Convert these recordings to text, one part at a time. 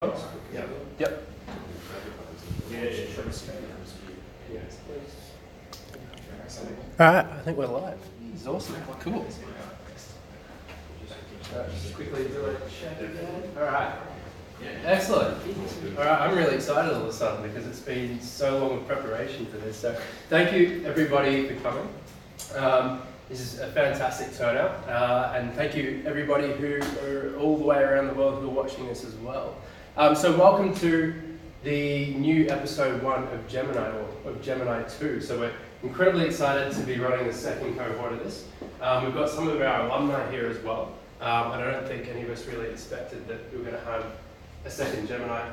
Yep. Yep. Alright, I think we're live. This is awesome. Cool. Just quickly do a check again. Alright. Excellent. Alright, I'm really excited all of a sudden because it's been so long of preparation for this. So thank you everybody for coming. This is a fantastic turnout, and thank you everybody who are all the way around the world who are watching this as well. So welcome to the new episode 1 of Gemini, or of Gemini 2. So we're incredibly excited to be running the second cohort of this. We've got some of our alumni here as well, and I don't think any of us really expected that we were going to have a second Gemini. I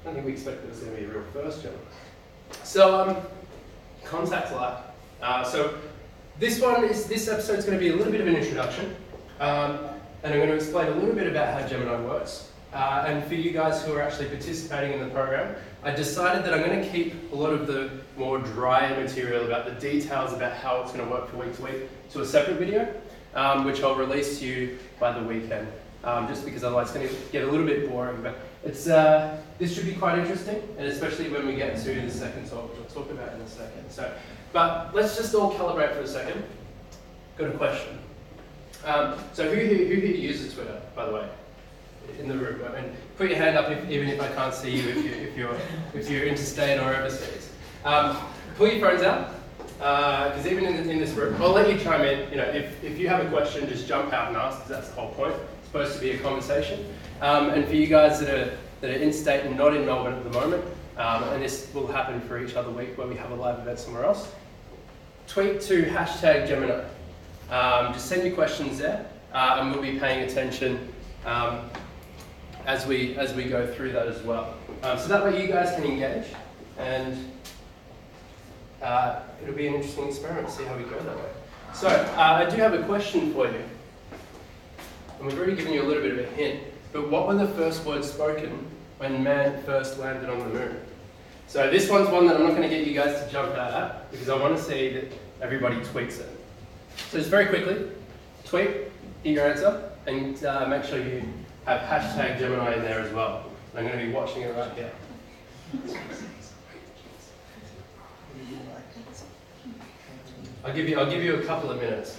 don't think we expected it was going to be a real first Gemini. So contact light. So this episode is going to be a little bit of an introduction, and I'm going to explain a little bit about how Gemini works. And for you guys who are actually participating in the program, I decided that I'm going to keep a lot of the more dry material about the details about how it's going to work from week to week to a separate video, which I'll release to you by the weekend, just because otherwise it's going to get a little bit boring. But it's this should be quite interesting, and especially when we get to the second talk, which I'll talk about in a second. But let's just all calibrate for a second. Got a question. So who here uses Twitter, by the way? In the room, I mean, put your hand up even if I can't see you if you're interstate or overseas. Pull your phones out, because even in this room, I'll let you chime in. You know, if you have a question, just jump out and ask, because that's the whole point. It's supposed to be a conversation. And for you guys that are in-state and not in Melbourne at the moment, and this will happen for each other week where we have a live event somewhere else, tweet to #Gemini. Just send your questions there, and we'll be paying attention as we go through that as well. So that way you guys can engage, and it'll be an interesting experiment to see how we go that way. So I do have a question for you, and we've already given you a little bit of a hint, but what were the first words spoken when man first landed on the moon? So this one's one that I'm not going to get you guys to jump out at, because I want to see that everybody tweets it. So just very quickly, tweet your answer, and make sure you have #Gemini in there as well. I'm going to be watching it right here. I'll give you a couple of minutes.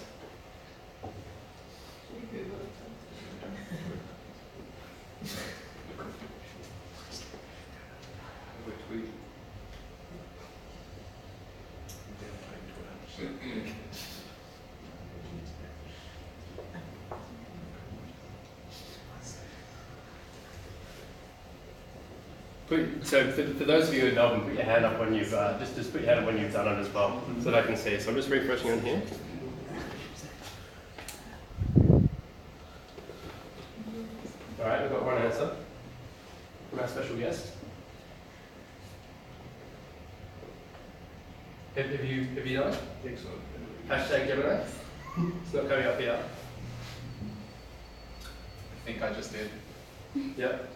So for those of you in Melbourne, put your hand up when you've just put your hand up when you've done it as well, so that I can see. So I'm just refreshing on here. All right, we've got one answer from our special guest. Have you done it? Excellent. #Gemini. It's not coming up here. I think I just did. Yep.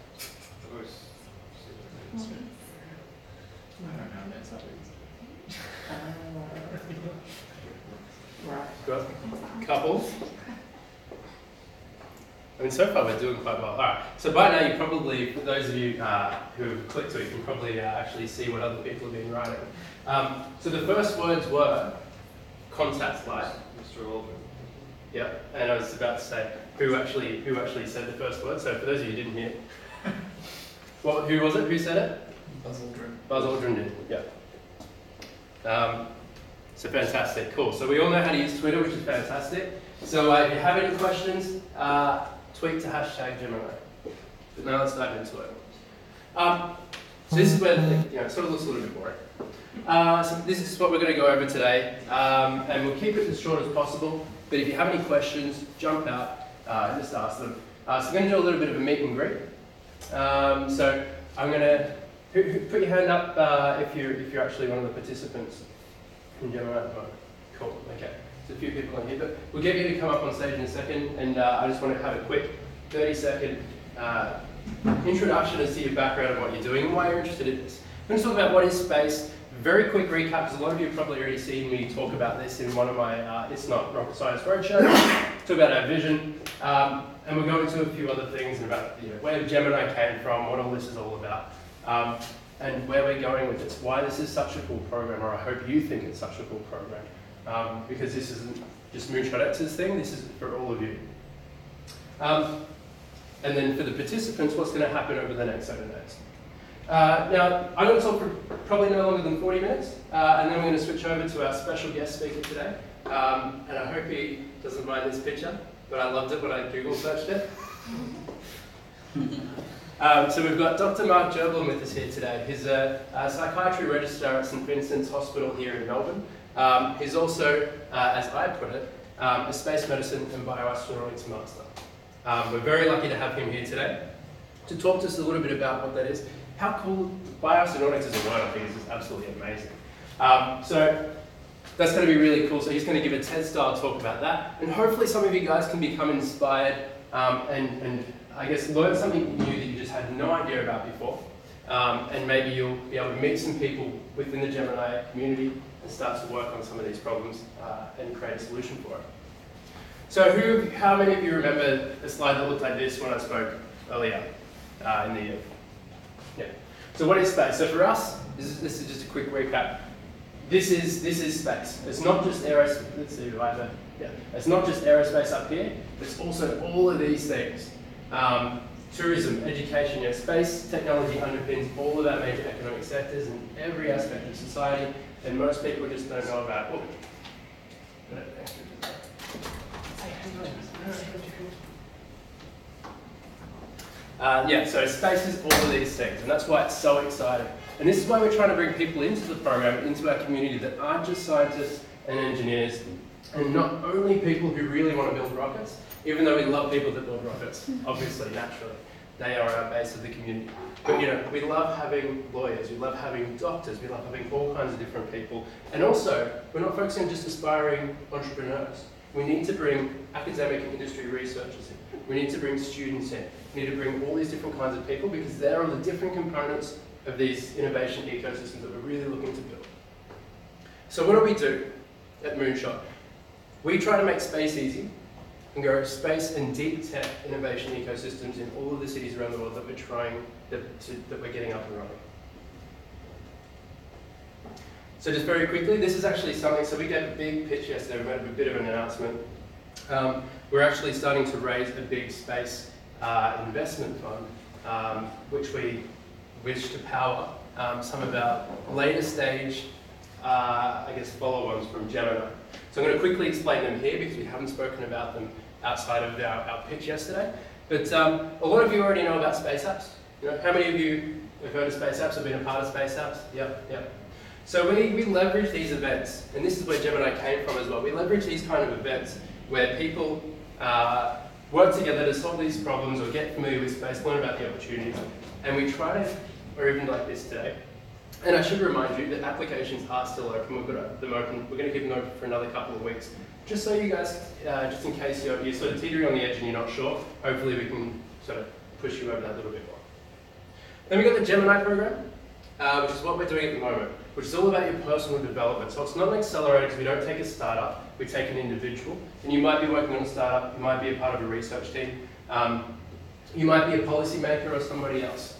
I don't know, that's not easy. Got couples. I mean, so far we're doing quite well. All right. So by now you probably, for those of you who have clicked to it, you can probably actually see what other people have been writing. So the first words were contact light. Mr. Aldrin. Yeah, and I was about to say who actually said the first word. So for those of you who didn't hear, who was it? Who said it? Buzz Aldrin. Buzz Aldrin did. Yeah. So fantastic, cool. So we all know how to use Twitter, which is fantastic. So if you have any questions, tweet to #Gemini. But now let's dive into it. So this is where it sort of looks a little bit boring. So this is what we're going to go over today, and we'll keep it as short as possible. But if you have any questions, jump out and just ask them. So we're going to do a little bit of a meet and greet. So I'm going to put your hand up if you're actually one of the participants in Gemini at the moment. Cool. Okay. There's a few people in here, but we'll get you to come up on stage in a second, and I just want to have a quick 30-second introduction as to your background and what you're doing and why you're interested in this. I'm going to talk about what is space, very quick recap, because a lot of you have probably already seen me talk about this in one of my It's Not Rocket Science Roadshows. Talk about our vision, and we'll go into a few other things about where Gemini came from, what all this is all about, and where we're going with this, why this is such a cool program, or I hope you think it's such a cool program, because this isn't just Moonshot X's thing, this is for all of you. And then for the participants, what's going to happen over the next 7 days. Now, I'm going to talk for probably no longer than 40 minutes, and then we're going to switch over to our special guest speaker today. And I hope he doesn't mind this picture, but I loved it when I Google searched it. So we've got Dr. Mark Gerblin with us here today. He's a psychiatry registrar at St Vincent's Hospital here in Melbourne. He's also, as I put it, a space medicine and bioastronautics master. We're very lucky to have him here today to talk to us a little bit about what that is. How cool, bioastronautics is a word, I think is just absolutely amazing. So that's going to be really cool. So he's going to give a TED-style talk about that, and hopefully some of you guys can become inspired and I guess learn something new that you just had no idea about before. And maybe you'll be able to meet some people within the Gemini community and start to work on some of these problems and create a solution for it. So how many of you remember a slide that looked like this when I spoke earlier in the year? Yeah. So what is space? So for us, this is just a quick recap. This is space. It's not just aerospace. Let's see right there. Yeah. It's not just aerospace up here. It's also all of these things. Tourism, education, space technology underpins all of our major economic sectors and every aspect of society, and most people just don't know about it. So space is all of these things, and that's why it's so exciting. And this is why we're trying to bring people into the program, into our community that aren't just scientists and engineers, and not only people who really want to build rockets, even though we love people that build rockets, obviously, naturally. They are our base of the community. But we love having lawyers, we love having doctors, we love having all kinds of different people. And also, we're not focusing on just aspiring entrepreneurs. We need to bring academic and industry researchers in. We need to bring students in. We need to bring all these different kinds of people because they're on the different components of these innovation ecosystems that we're really looking to build. So what do we do at Moonshot? We try to make space easy and grow space and deep tech innovation ecosystems in all of the cities around the world that we're getting up and running. So just very quickly, this is actually something, so we gave a big pitch yesterday, we made a bit of an announcement. We're actually starting to raise a big space investment fund, which we wish to power some of our later stage, follow-ons from Gemini. So I'm going to quickly explain them here because we haven't spoken about them outside of our pitch yesterday. But a lot of you already know about space apps. How many of you have heard of space apps or been a part of space apps? Yep. So we leverage these events, and this is where Gemini came from as well. We leverage these kind of events where people work together to solve these problems or get familiar with space, learn about the opportunities, and we try to, or even like this today. And I should remind you that applications are still open. We've got them open. We're going to keep them open for another couple of weeks, just so you guys, just in case you're sort of teetering on the edge and you're not sure. Hopefully, we can sort of push you over that a little bit more. Then we've got the Gemini program, which is what we're doing at the moment, which is all about your personal development. So it's not an accelerator because we don't take a startup, we take an individual. And you might be working on a startup, you might be a part of a research team, you might be a policymaker or somebody else.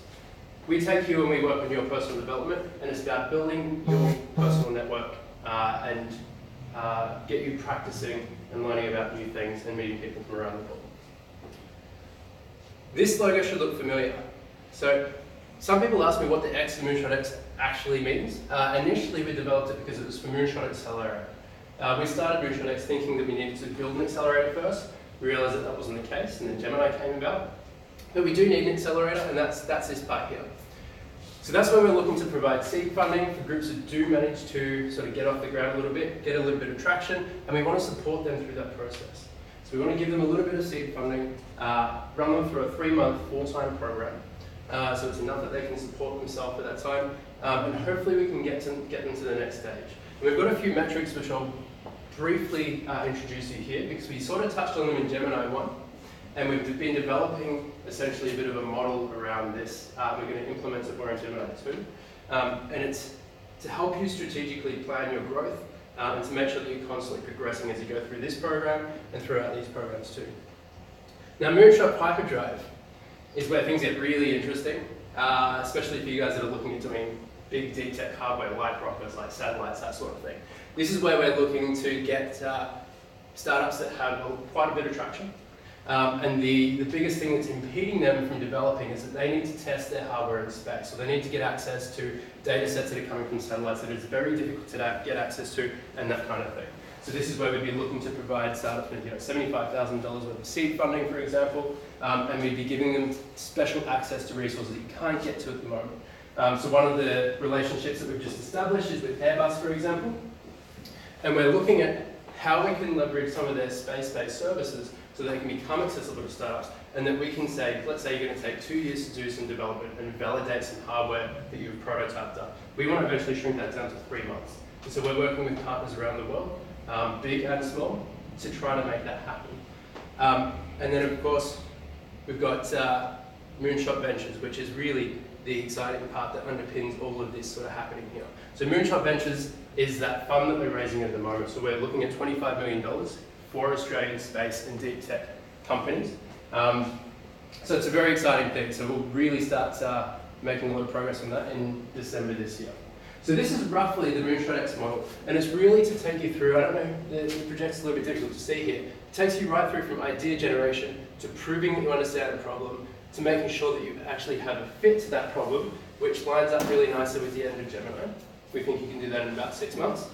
We take you and we work on your personal development, and it's about building your personal network and get you practicing and learning about new things and meeting people from around the world. This logo should look familiar. So some people ask me what the X in Moonshot X actually means. Initially we developed it because it was for Moonshot Accelerator. We started Moonshot X thinking that we needed to build an accelerator first. We realized that that wasn't the case, and then Gemini came about. But we do need an accelerator, and that's this part here. So that's where we're looking to provide seed funding for groups that do manage to sort of get off the ground a little bit, get a little bit of traction, and we want to support them through that process. So we want to give them a little bit of seed funding, run them through a 3-month full-time program. So it's enough that they can support themselves at that time, and hopefully we can get them to the next stage. And we've got a few metrics which I'll briefly introduce you here, because we sort of touched on them in Gemini 1. And we've been developing essentially a bit of a model around this. We're going to implement it more in Gemini 2. And it's to help you strategically plan your growth and to make sure that you're constantly progressing as you go through this program and throughout these programs too. Now, Moonshot Hyperdrive is where things get really interesting, especially for you guys that are looking at doing big deep tech hardware like rockets, like satellites, that sort of thing. This is where we're looking to get startups that have quite a bit of traction. And the biggest thing that's impeding them from developing is that they need to test their hardware in space. So they need to get access to data sets that are coming from satellites that is very difficult to get access to and that kind of thing. So this is where we'd be looking to provide startups with $75,000 worth of seed funding, for example, and we'd be giving them special access to resources that you can't get to at the moment. So one of the relationships that we've just established is with Airbus, for example, and we're looking at how we can leverage some of their space-based services so they can become accessible to startups, and that we can say, let's say you're going to take 2 years to do some development and validate some hardware that you've prototyped up. We want to eventually shrink that down to 3 months. And so we're working with partners around the world, big and small, to try to make that happen. And then of course, we've got Moonshot Ventures, which is really the exciting part that underpins all of this sort of happening here. So Moonshot Ventures is that fund that we're raising at the moment. So we're looking at $25 million for Australian space and deep tech companies. So it's a very exciting thing. So we'll really start making a lot of progress on that in December this year. So this is roughly the Moonshot X model, and it's really to take you through, I don't know, the project's a little bit difficult to see here. It takes you right through from idea generation to proving that you understand the problem, to making sure that you actually have a fit to that problem, which lines up really nicely with the end of Gemini. We think you can do that in about 6 months.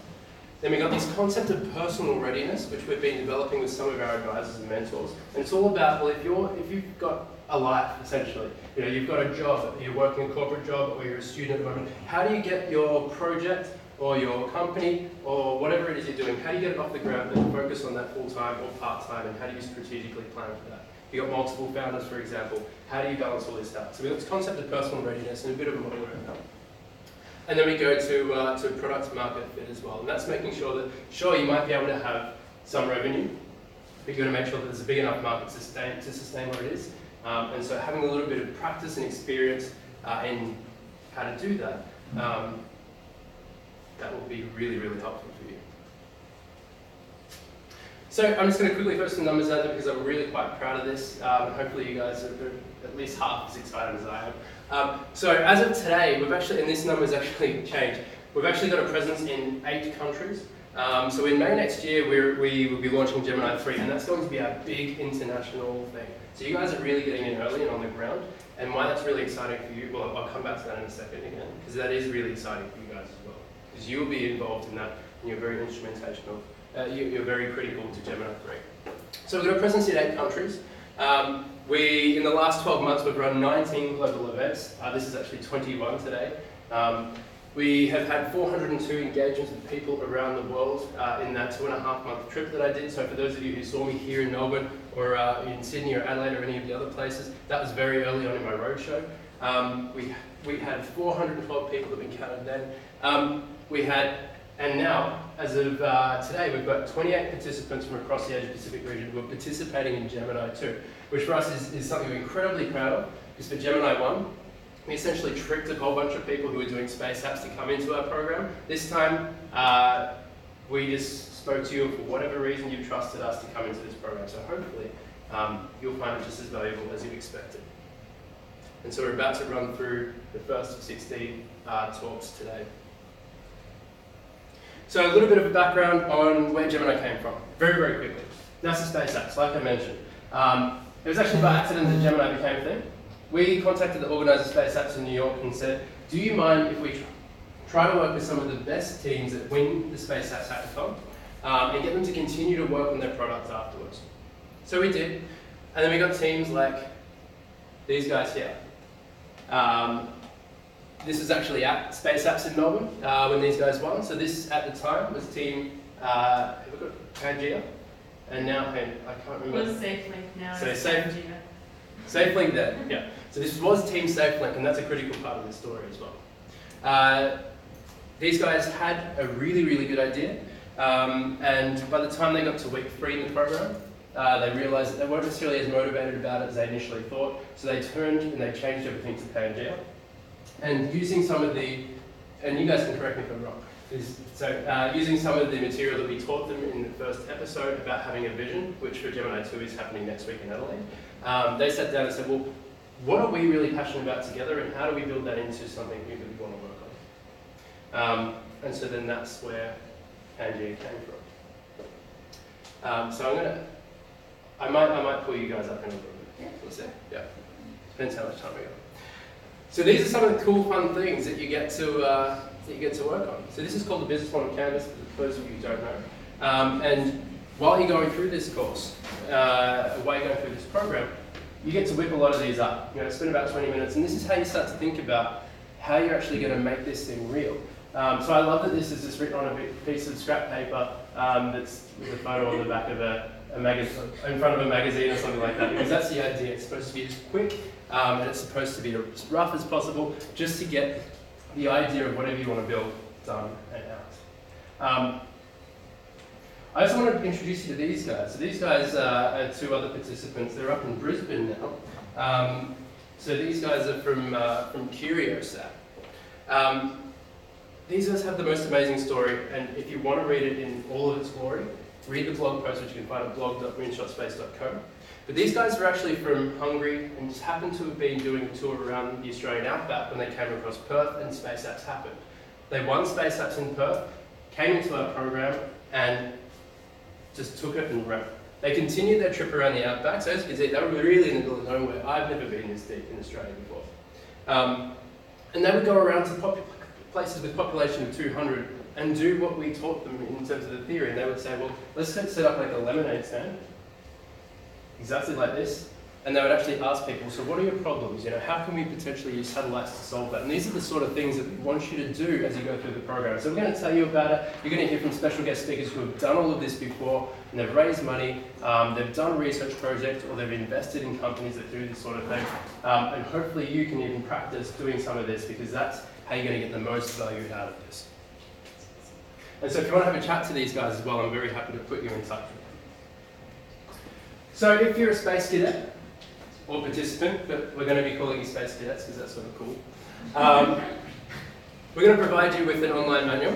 Then we've got this concept of personal readiness, which we've been developing with some of our advisors and mentors. And it's all about, well, if you've got a life, essentially, you've got a job, you're working a corporate job, or you're a student at the moment, how do you get your project or your company or whatever it is you're doing, how do you get it off the ground and focus on that full-time or part-time, and how do you strategically plan for that? You've got multiple founders, for example, how do you balance all this out? So we've got this concept of personal readiness and a bit of a model around that. And then we go to product market fit as well. And that's making sure that, sure, you might be able to have some revenue, but you've got to make sure that there's a big enough market to sustain what it is. And so having a little bit of practice and experience in how to do that, that will be really, really helpful for you. So I'm just going to quickly throw some numbers out there because I'm really quite proud of this. Hopefully you guys are at least half as excited as I am. So as of today, we've actually, and this number's actually changed, we've actually got a presence in 8 countries. So in May next year, we will be launching Gemini 3, and that's going to be our big international thing. So you guys are really getting in early and on the ground, and why that's really exciting for you, well, I'll come back to that in a second again, because that is really exciting for you guys as well, because you'll be involved in that, and you're very instrumentational. You're very critical to Gemini 3. So we've got a presence in 8 countries. In the last 12 months, we've run 19 global events. This is actually 21 today. We have had 402 engagements with people around the world in that 2.5-month trip that I did. So for those of you who saw me here in Melbourne or in Sydney or Adelaide or any of the other places, that was very early on in my roadshow. We had 412 people that we counted then. And now, as of today, we've got 28 participants from across the Asia Pacific region who are participating in Gemini 2, which for us is something we're incredibly proud of, because for Gemini 1, we essentially tricked a whole bunch of people who were doing space apps to come into our program. This time, we just spoke to you, and for whatever reason, you've trusted us to come into this program. So hopefully, you'll find it just as valuable as you expected. And so we're about to run through the first of 16 talks today. So a little bit of a background on where Gemini came from, very, very quickly. NASA Space Apps, like I mentioned. It was actually by accident that Gemini became a thing. We contacted the organizer of Space Apps in New York and said, do you mind if we try to work with some of the best teams that win the Space Apps Hackathon and get them to continue to work on their products afterwards? So we did, and then we got teams like these guys here. This is actually at Space Apps in Melbourne when these guys won. So this, at the time, was team, have we got Pangea? And now, I can't remember. It was SafeLink, now so it's Pangea. SafeLink there, yeah. So this was team SafeLink, and that's a critical part of the story as well. These guys had a really, really good idea. And by the time they got to week 3 in the program, they realized that they weren't necessarily as motivated about it as they initially thought. So they turned and they changed everything to Pangea. And using some of the and you guys can correct me if I'm wrong, using some of the material that we taught them in the first episode about having a vision, which for Gemini 2 is happening next week in Adelaide, they sat down and said, well, what are we really passionate about together, and how do we build that into something we really want to work on? And so then that's where Angie came from. So I might pull you guys up in a little bit. Let's see. Yeah. Depends how much time we got. So these are some of the cool, fun things that you get to work on. So this is called the Business Model Canvas, for those of you who don't know. And while you're going through this course, while you're going through this program, you get to whip a lot of these up. You know, spend about 20 minutes, and this is how you start to think about how you're actually going to make this thing real. So I love that this is just written on a piece of scrap paper that's with a photo on the back of a magazine, in front of a magazine or something like that, because that's the idea. It's supposed to be as quick and it's supposed to be as rough as possible, just to get the idea of whatever you want to build done and out. I also want to introduce you to these guys. So these guys are two other participants. They're up in Brisbane now. So these guys are from Curiosat. These guys have the most amazing story, and if you want to read it in all of its glory, read the blog post, which you can find at blog.moonshotspace.co. But these guys were actually from Hungary and just happened to have been doing a tour around the Australian outback when they came across Perth and Space Apps happened. They won Space Apps in Perth, came into our program, and just took it and ran. They continued their trip around the outback, so as you can see, they were really in the middle of nowhere. I've never been this deep in Australia before. And they would go around to places with population of 200 and do what we taught them in terms of the theory. And they would say, well, let's set up like a lemonade stand, exactly like this. And they would actually ask people, so what are your problems? You know, how can we potentially use satellites to solve that? And these are the sort of things that we want you to do as you go through the program. So we're going to tell you about it. You're going to hear from special guest speakers who have done all of this before, and they've raised money, they've done a research project, or they've invested in companies that do this sort of thing. And hopefully you can even practice doing some of this, because that's how you're going to get the most value out of this. And so if you want to have a chat to these guys as well, I'm very happy to put you in touch with them. So if you're a space cadet, or participant, but we're going to be calling you space cadets because that's sort of cool. We're going to provide you with an online manual.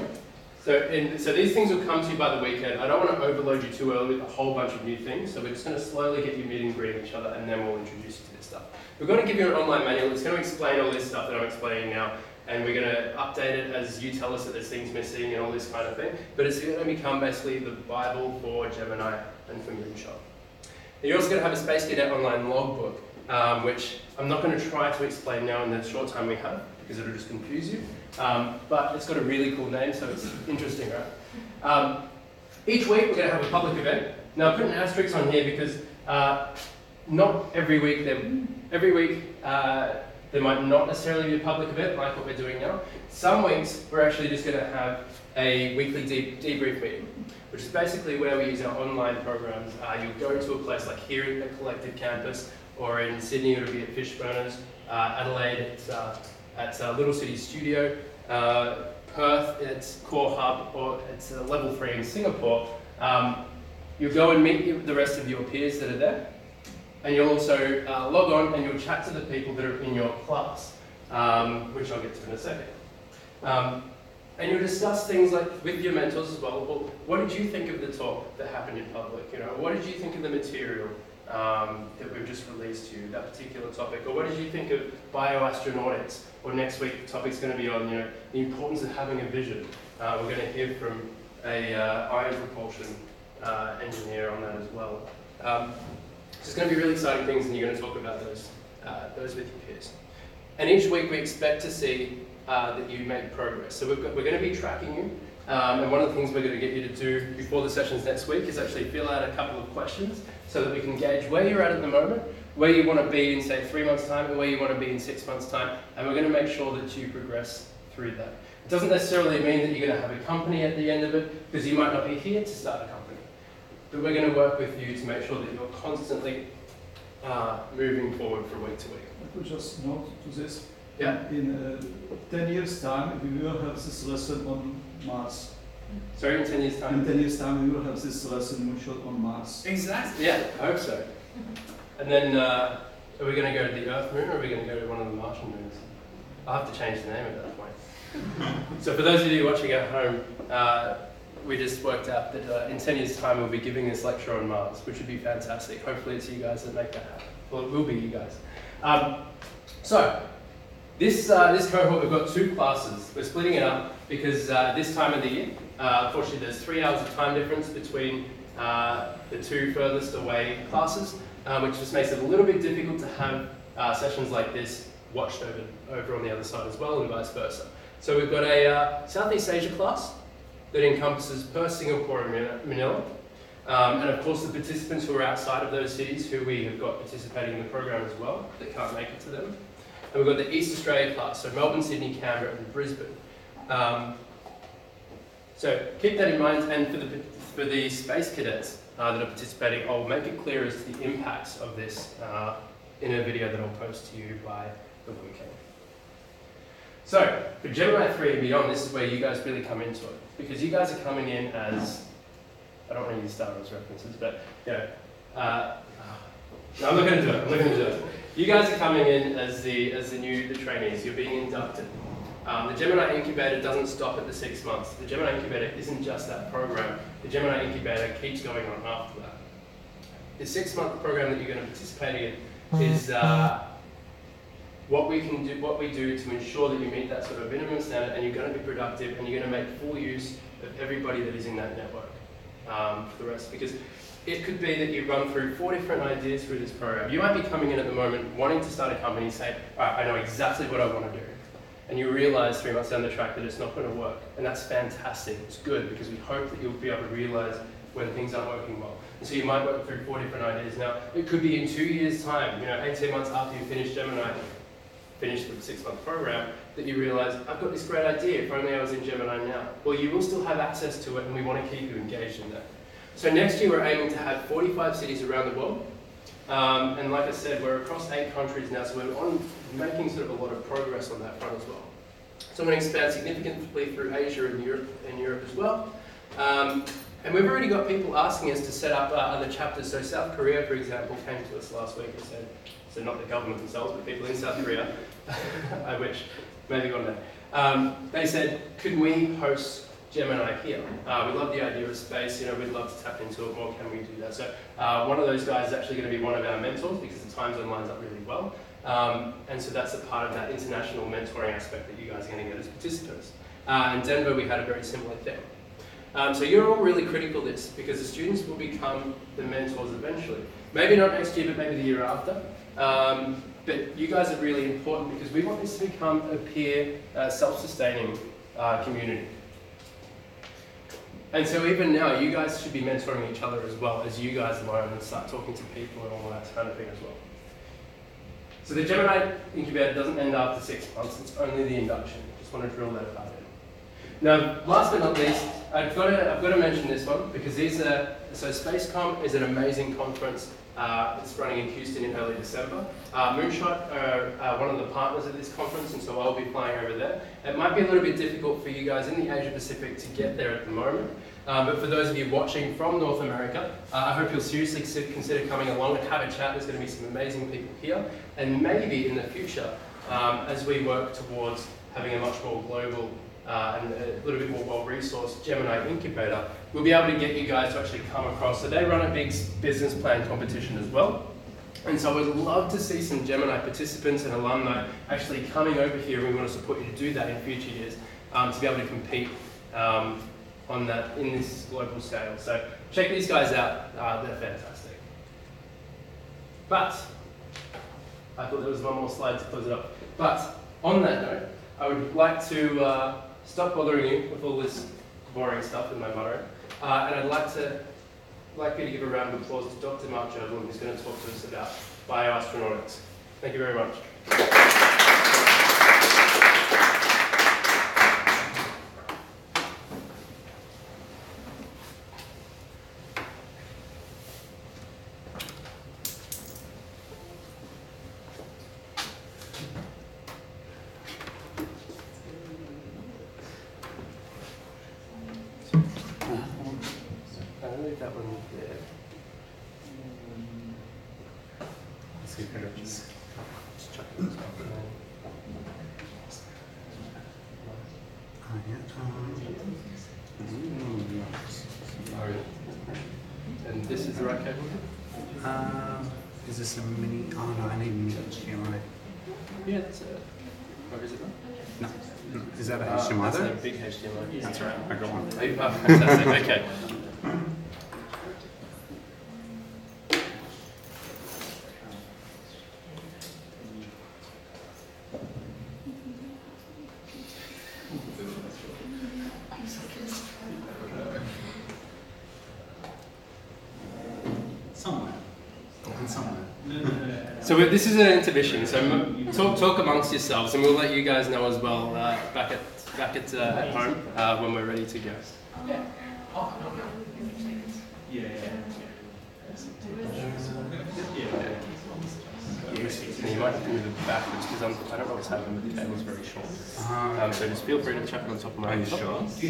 So these things will come to you by the weekend. I don't want to overload you too early with a whole bunch of new things, so we're just going to slowly get you meeting and greeting each other, and then we'll introduce you to this stuff. We're going to give you an online manual. It's going to explain all this stuff that I'm explaining now, and we're going to update it as you tell us that there's things missing and all this kind of thing. But it's going to become basically the Bible for Gemini and for Moonshot. You're also going to have a Space Cadet online logbook, which I'm not going to try to explain now in the short time we have, because it'll just confuse you. But it's got a really cool name, so it's interesting, right? Each week we're going to have a public event. Now I put an asterisk on here because not every week, there might not necessarily be a public event like what we're doing now. Some weeks we're actually just going to have a weekly debrief meeting, which is basically where we use our online programs. You'll go to a place like here at the Collective Campus, or in Sydney it'll be at Fishburners, Adelaide at Little City Studio, Perth it's Core Hub, or it's Level 3 in Singapore. You'll go and meet the rest of your peers that are there, and you'll also log on and you'll chat to the people that are in your class, which I'll get to in a second. And you'll discuss things like with your mentors as well. Well, what did you think of the talk that happened in public? You know, what did you think of the material that we've just released to you, that particular topic? Or what did you think of bioastronautics? Or next week the topic's going to be on, you know, the importance of having a vision. We're going to hear from a ion propulsion engineer on that as well. So it's going to be really exciting things, and you're going to talk about those with your peers. And each week we expect to see that you make progress. So we're going to be tracking you, and one of the things we're going to get you to do before the sessions next week is actually fill out a couple of questions so that we can gauge where you're at the moment, where you want to be in, say, 3 months' time, and where you want to be in 6 months' time, and we're going to make sure that you progress through that. It doesn't necessarily mean that you're going to have a company at the end of it, because you might not be here to start a company, but we're going to work with you to make sure that you're constantly moving forward from week to week. I could just note to this. Yeah. In 10 years' time, we will have this lesson on Mars. Sorry, in 10 years' time? In 10 years' time, we will have this lesson Moonshot on Mars. Exactly. Yeah, I hope so. And then, are we going to go to the Earth moon, or are we going to go to one of the Martian moons? I'll have to change the name at that point. So for those of you watching at home, we just worked out that in 10 years' time we'll be giving this lecture on Mars, which would be fantastic. Hopefully it's you guys that make that happen. Well, it will be you guys. So this cohort, we've got 2 classes. We're splitting it up because this time of the year, unfortunately there's 3 hours of time difference between the 2 furthest away classes, which just makes it a little bit difficult to have sessions like this watched over on the other side as well, and vice versa. So we've got a Southeast Asia class that encompasses Perth, Singapore and Manila. And of course the participants who are outside of those cities who we have got participating in the program as well, that can't make it to them. And we've got the East Australia class, so Melbourne, Sydney, Canberra and Brisbane. So keep that in mind, and for the space cadets that are participating, I'll make it clear as to the impacts of this in a video that I'll post to you by the weekend. So for Gemini 3 and beyond, this is where you guys really come into it, because you guys are coming in as, I don't want to use Star Wars references, but you know, no, I'm not going to do it. I'm not going to do it. You guys are coming in as the trainees. You're being inducted. The Gemini Incubator doesn't stop at the 6 months. The Gemini Incubator isn't just that program. The Gemini Incubator keeps going on after that. The 6-month program that you're going to participate in is what we do to ensure that you meet that sort of minimum standard, and you're going to be productive, and you're going to make full use of everybody that is in that network for the rest. Because it could be that you run through 4 different ideas through this program. You might be coming in at the moment wanting to start a company, saying, all right, I know exactly what I want to do. And you realize 3 months down the track that it's not going to work. And that's fantastic. It's good, because we hope that you'll be able to realize when things aren't working well. And so you might work through 4 different ideas. Now, it could be in 2 years' time, 18 months after you finish Gemini, finish the 6-month program, that you realize, I've got this great idea, if only I was in Gemini now. Well, you will still have access to it, and we want to keep you engaged in that. So next year we're aiming to have 45 cities around the world. And like I said, we're across 8 countries now, so we're making sort of a lot of progress on that front as well. So I'm going to expand significantly through Asia and Europe as well. And we've already got people asking us to set up other chapters. So South Korea, for example, came to us last week and said, so not the government themselves, but people in South Korea, I wish, maybe one day. They said, could we host Gemini here? We love the idea of space, we'd love to tap into it more, can we do that? So one of those guys is actually going to be one of our mentors, because the time zone lines up really well. And so that's a part of that international mentoring aspect that you guys are going to get as participants. In Denver, we had a very similar thing. So you're all really critical to this, because the students will become the mentors eventually. Maybe not next year, but maybe the year after. But you guys are really important, because we want this to become a peer, self-sustaining community. And so even now, you guys should be mentoring each other as well, as you guys learn and start talking to people and all that kind of thing as well. So the Gemini Incubator doesn't end after 6 months, it's only the induction. Just want to drill that apart. Now, last but not least, I've got to mention this one, because so SpaceCom is an amazing conference. It's running in Houston in early December. Moonshot are one of the partners of this conference, and so I'll be flying over there. It might be a little bit difficult for you guys in the Asia Pacific to get there at the moment, but for those of you watching from North America, I hope you'll seriously consider coming along and have a chat. There's going to be some amazing people here, and maybe in the future, as we work towards having a much more global and a little bit more well-resourced Gemini Incubator, we'll be able to get you guys to actually come across. So they run a big business plan competition as well. And so I would love to see some Gemini participants and alumni actually coming over here, and we want to support you to do that in future years, to be able to compete on that in this global scale. So check these guys out, they're fantastic. But, I thought there was one more slide to close it up. But on that note, I would like to stop bothering you with all this boring stuff in my motto, and I'd like you to give a round of applause to Dr. Mark Joblin, who's going to talk to us about bioastronautics. Thank you very much. That one there. Let's see if I can just chuck this up. Oh, really? And this is the right cable? Is this a mini? Oh no, I need mini HDMI. Yeah, that's it. Or is it not? No. Is that a HDMI That's though? a big HDMI. That's right, I got one. Oh, fantastic. Okay. Somewhere. So this is an intermission. So talk amongst yourselves, and we'll let you guys know as well back at home when we're ready to go. And you might have to move it backwards because I don't know what's happening with the cable's very short. So just feel free to chuck it on top of my. Are you sure? Is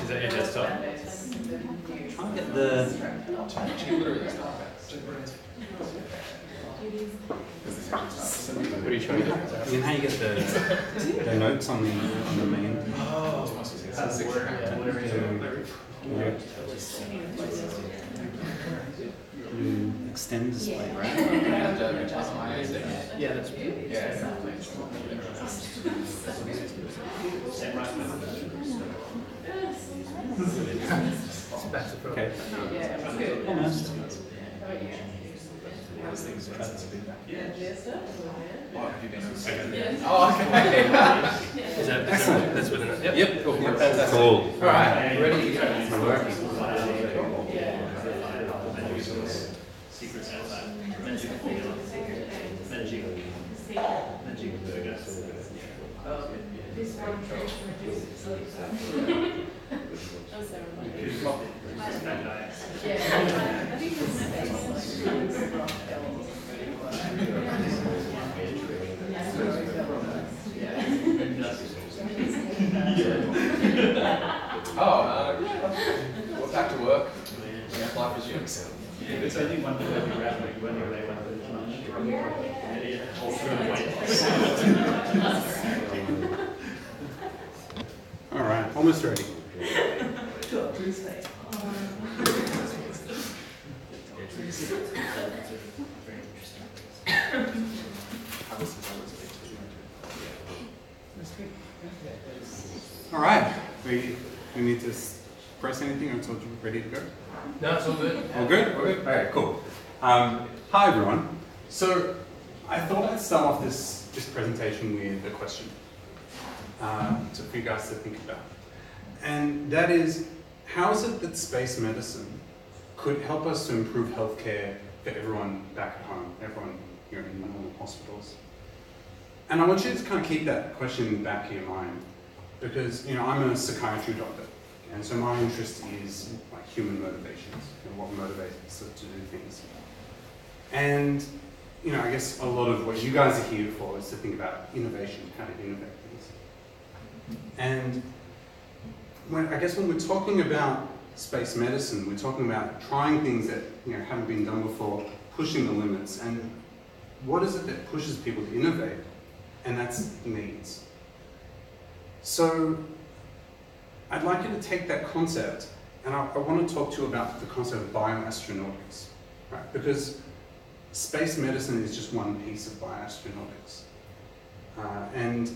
that your desktop? Try and get the. What are you trying to do? I mean, how you get the notes on the main? You extend display, right? Yeah, that's Okay. Almost. Is that excellent? That's within it. Yep. Cool. Fantastic. Cool. All right. Ready to go. We're back to work. Life resumes. It's only one thing that we wrap like when they want All right, almost ready. All right, we need to press anything or until you're ready to go? No, it's all good. All good? All good? All right, cool. Hi everyone. So I thought I'd start off this presentation with a question for you guys to think about. And that is, how is it that space medicine could help us to improve healthcare for everyone back at home, everyone here in the normal hospitals? And I want you to kind of keep that question in the back of your mind, because I'm a psychiatry doctor, and so my interest is like human motivations, what motivates us to do things. And I guess a lot of what you guys are here for is to think about innovation, how to innovate things. And when we're talking about space medicine, we're talking about trying things that haven't been done before, pushing the limits. And what is it that pushes people to innovate? And that's needs. So I'd like you to take that concept, and I want to talk to you about the concept of bioastronautics, right? Because space medicine is just one piece of bioastronautics. And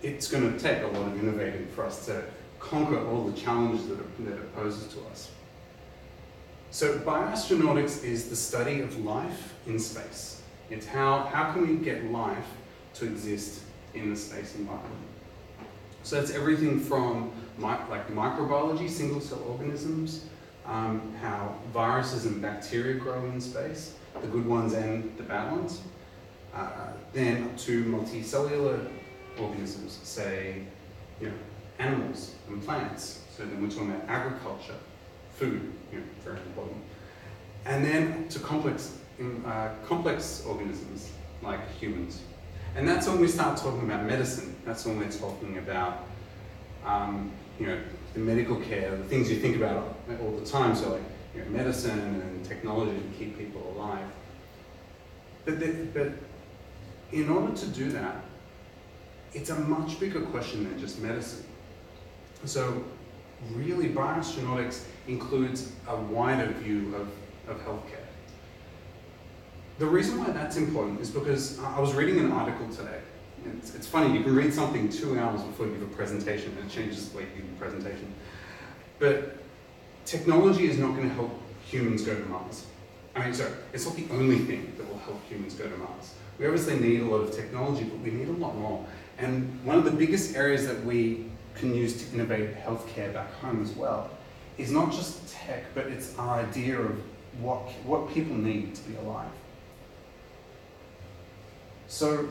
it's going to take a lot of innovating for us to conquer all the challenges that it poses to us. So bioastronautics is the study of life in space. It's how can we get life to exist in the space environment. So it's everything from microbiology, single-cell organisms, how viruses and bacteria grow in space, the good ones and the bad ones. Then up to multicellular organisms, say, animals and plants. So then we're talking about agriculture, food, very important. And then to complex organisms like humans. And that's when we start talking about medicine. That's when we're talking about, the medical care, the things you think about all the time. So like, medicine and technology to keep people alive. But in order to do that, it's a much bigger question than just medicine. So really, bioastronautics includes a wider view of healthcare. The reason why that's important is because I was reading an article today. It's funny, you can read something 2 hours before you give a presentation, and it changes the way you give a presentation. But technology is not going to help humans go to Mars. It's not the only thing that will help humans go to Mars. We obviously need a lot of technology, but we need a lot more. And one of the biggest areas that we can use to innovate healthcare back home as well is not just tech, but it's our idea of what people need to be alive. So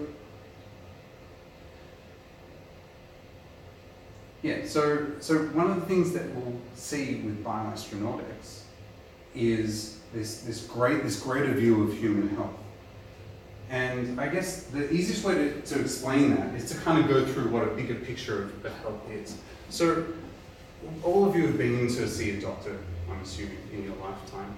one of the things that we'll see with bioastronautics is this greater view of human health. And I guess the easiest way to explain that is to kind of go through what a bigger picture of health is. So all of you have been in to see a doctor, I'm assuming, in your lifetime.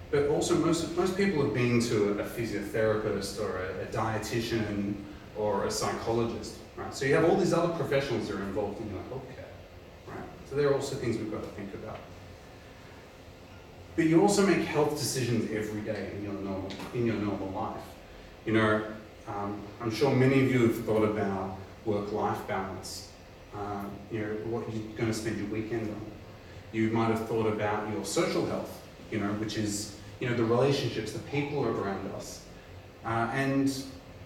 But also most people have been to a physiotherapist or a dietitian or a psychologist, right? So you have all these other professionals that are involved in your healthcare, right? So there are also things we've got to think about. But you also make health decisions every day in your normal life. I'm sure many of you have thought about work-life balance. What you're going to spend your weekend on. You might have thought about your social health, which is the relationships, the people around us, and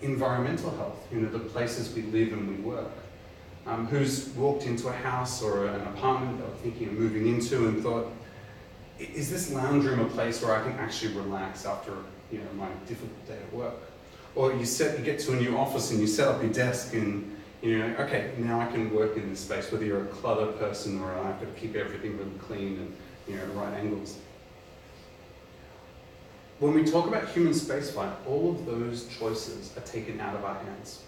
environmental health. The places we live and we work. Who's walked into a house or an apartment they were thinking of moving into and thought, is this lounge room a place where I can actually relax after my difficult day at work? Or you get to a new office and you set up your desk and okay, now I can work in this space, whether you're a clutter person or I've got to keep everything really clean and right angles. When we talk about human spaceflight, all of those choices are taken out of our hands,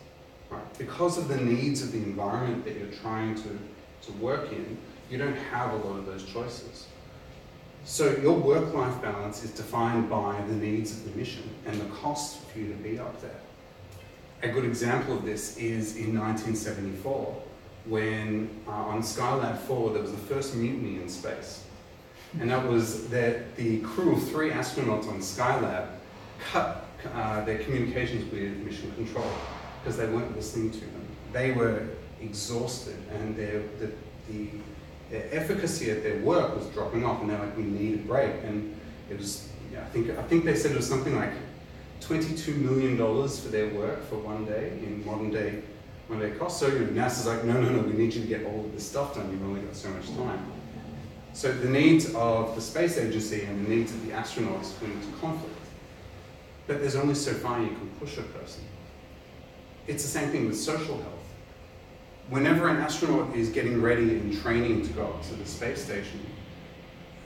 right? Because of the needs of the environment that you're trying to work in, you don't have a lot of those choices. So your work-life balance is defined by the needs of the mission and the cost for you to be up there. A good example of this is in 1974, when on Skylab 4 there was the first mutiny in space. And that was that the crew of 3 astronauts on Skylab cut their communications with mission control because they weren't listening to them. They were exhausted and their efficacy at their work was dropping off, and they're like, we need a break. And it was, I think they said it was something like $22 million for their work for one day in modern day cost. So NASA's like, no, we need you to get all of this stuff done. You've only got so much time. So the needs of the space agency and the needs of the astronauts went into conflict. But there's only so far you can push a person. It's the same thing with social health. Whenever an astronaut is getting ready and training to go up to the space station,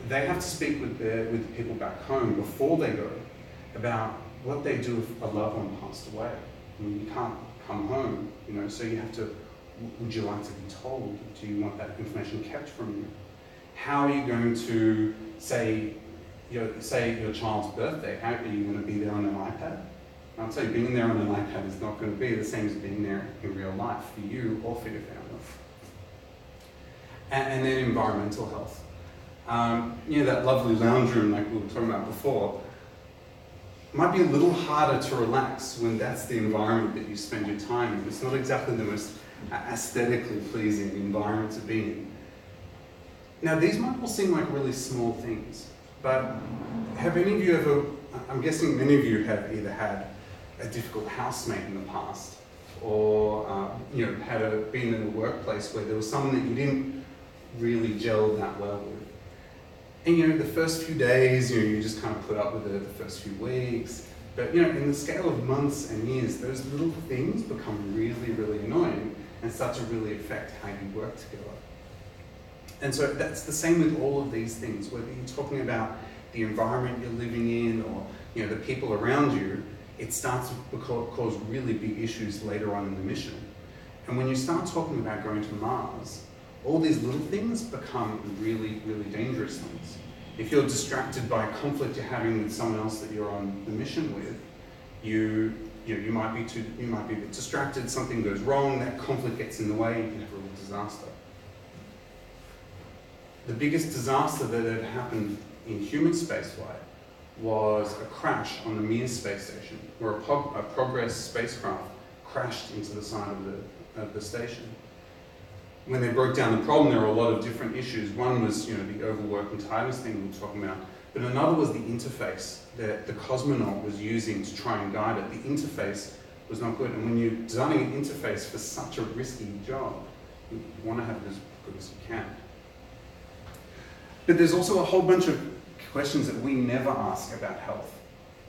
they have to speak with the people back home before they go about what they do if a loved one passed away. I mean, you can't come home, so you have to, would you like to be told? Do you want that information kept from you? How are you going to say your child's birthday? How are you going to be there on an iPad? I'll tell you, being there on an iPad is not going to be the same as being there in real life for you or for your family. And then environmental health. That lovely lounge room like we were talking about before might be a little harder to relax when that's the environment that you spend your time in. It's not exactly the most aesthetically pleasing environment to be in. Now, these might all seem like really small things, but have any of you ever, I'm guessing many of you have either had a difficult housemate in the past, or been in a workplace where there was someone that you didn't really gel that well with. And you know, the first few days, you know, you just kind of put up with it the first few weeks. But you know, in the scale of months and years, those little things become really, really annoying and start to really affect how you work together. And so that's the same with all of these things, whether you're talking about the environment you're living in or you know, the people around you, it starts to cause really big issues later on in the mission. And when you start talking about going to Mars, all these little things become really, really dangerous things. If you're distracted by a conflict you're having with someone else that you're on the mission with, you might be a bit distracted, something goes wrong, that conflict gets in the way, you can have a real disaster. The biggest disaster that had happened in human spaceflight was a crash on the Mir space station, where a Progress spacecraft crashed into the side of the station. When they broke down the problem, there were a lot of different issues. One was, you know, the overwork and tiredness thing we were talking about, but another was the interface that the cosmonaut was using to try and guide it. The interface was not good, and when you're designing an interface for such a risky job, you want to have it as good as you can. But there's also a whole bunch of questions that we never ask about health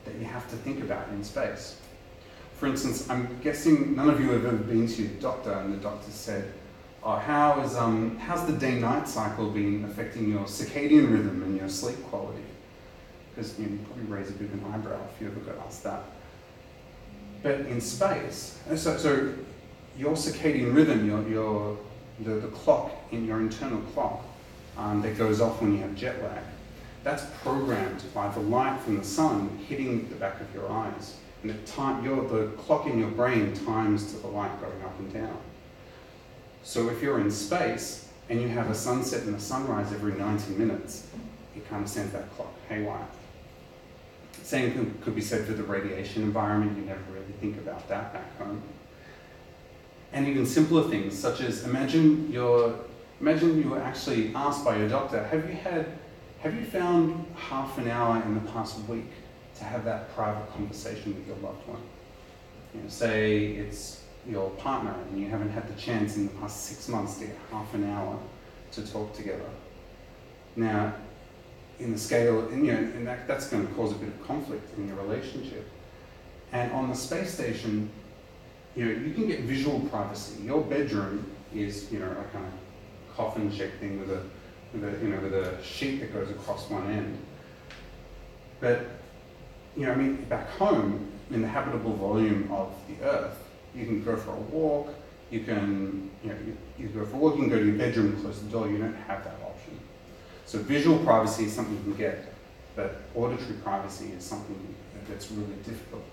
that you have to think about in space. For instance, I'm guessing none of you have ever been to your doctor and the doctor said, oh, how's the day-night cycle been affecting your circadian rhythm and your sleep quality? Because you probably raise a bit of an eyebrow if you ever got asked that. But in space, so your circadian rhythm, the clock, in your internal clock, that goes off when you have jet lag, that's programmed by the light from the sun hitting the back of your eyes. And the clock in your brain times to the light going up and down. So if you're in space and you have a sunset and a sunrise every 90 minutes, it kind of sends that clock haywire. Same could be said for the radiation environment. You never really think about that back home. And even simpler things, such as imagine you were actually asked by your doctor, have you found half an hour in the past week to have that private conversation with your loved one? You know, say it's your partner and you haven't had the chance in the past 6 months to get half an hour to talk together. Now, in the scale, and that's going to cause a bit of conflict in your relationship. And on the space station, you can get visual privacy. Your bedroom is, a kind of coffin-shaped thing with a sheet that goes across one end. But, back home, in the habitable volume of the Earth, you can go for a walk, you can go to your bedroom and close the door. You don't have that option. So visual privacy is something you can get, but auditory privacy is something that's really difficult.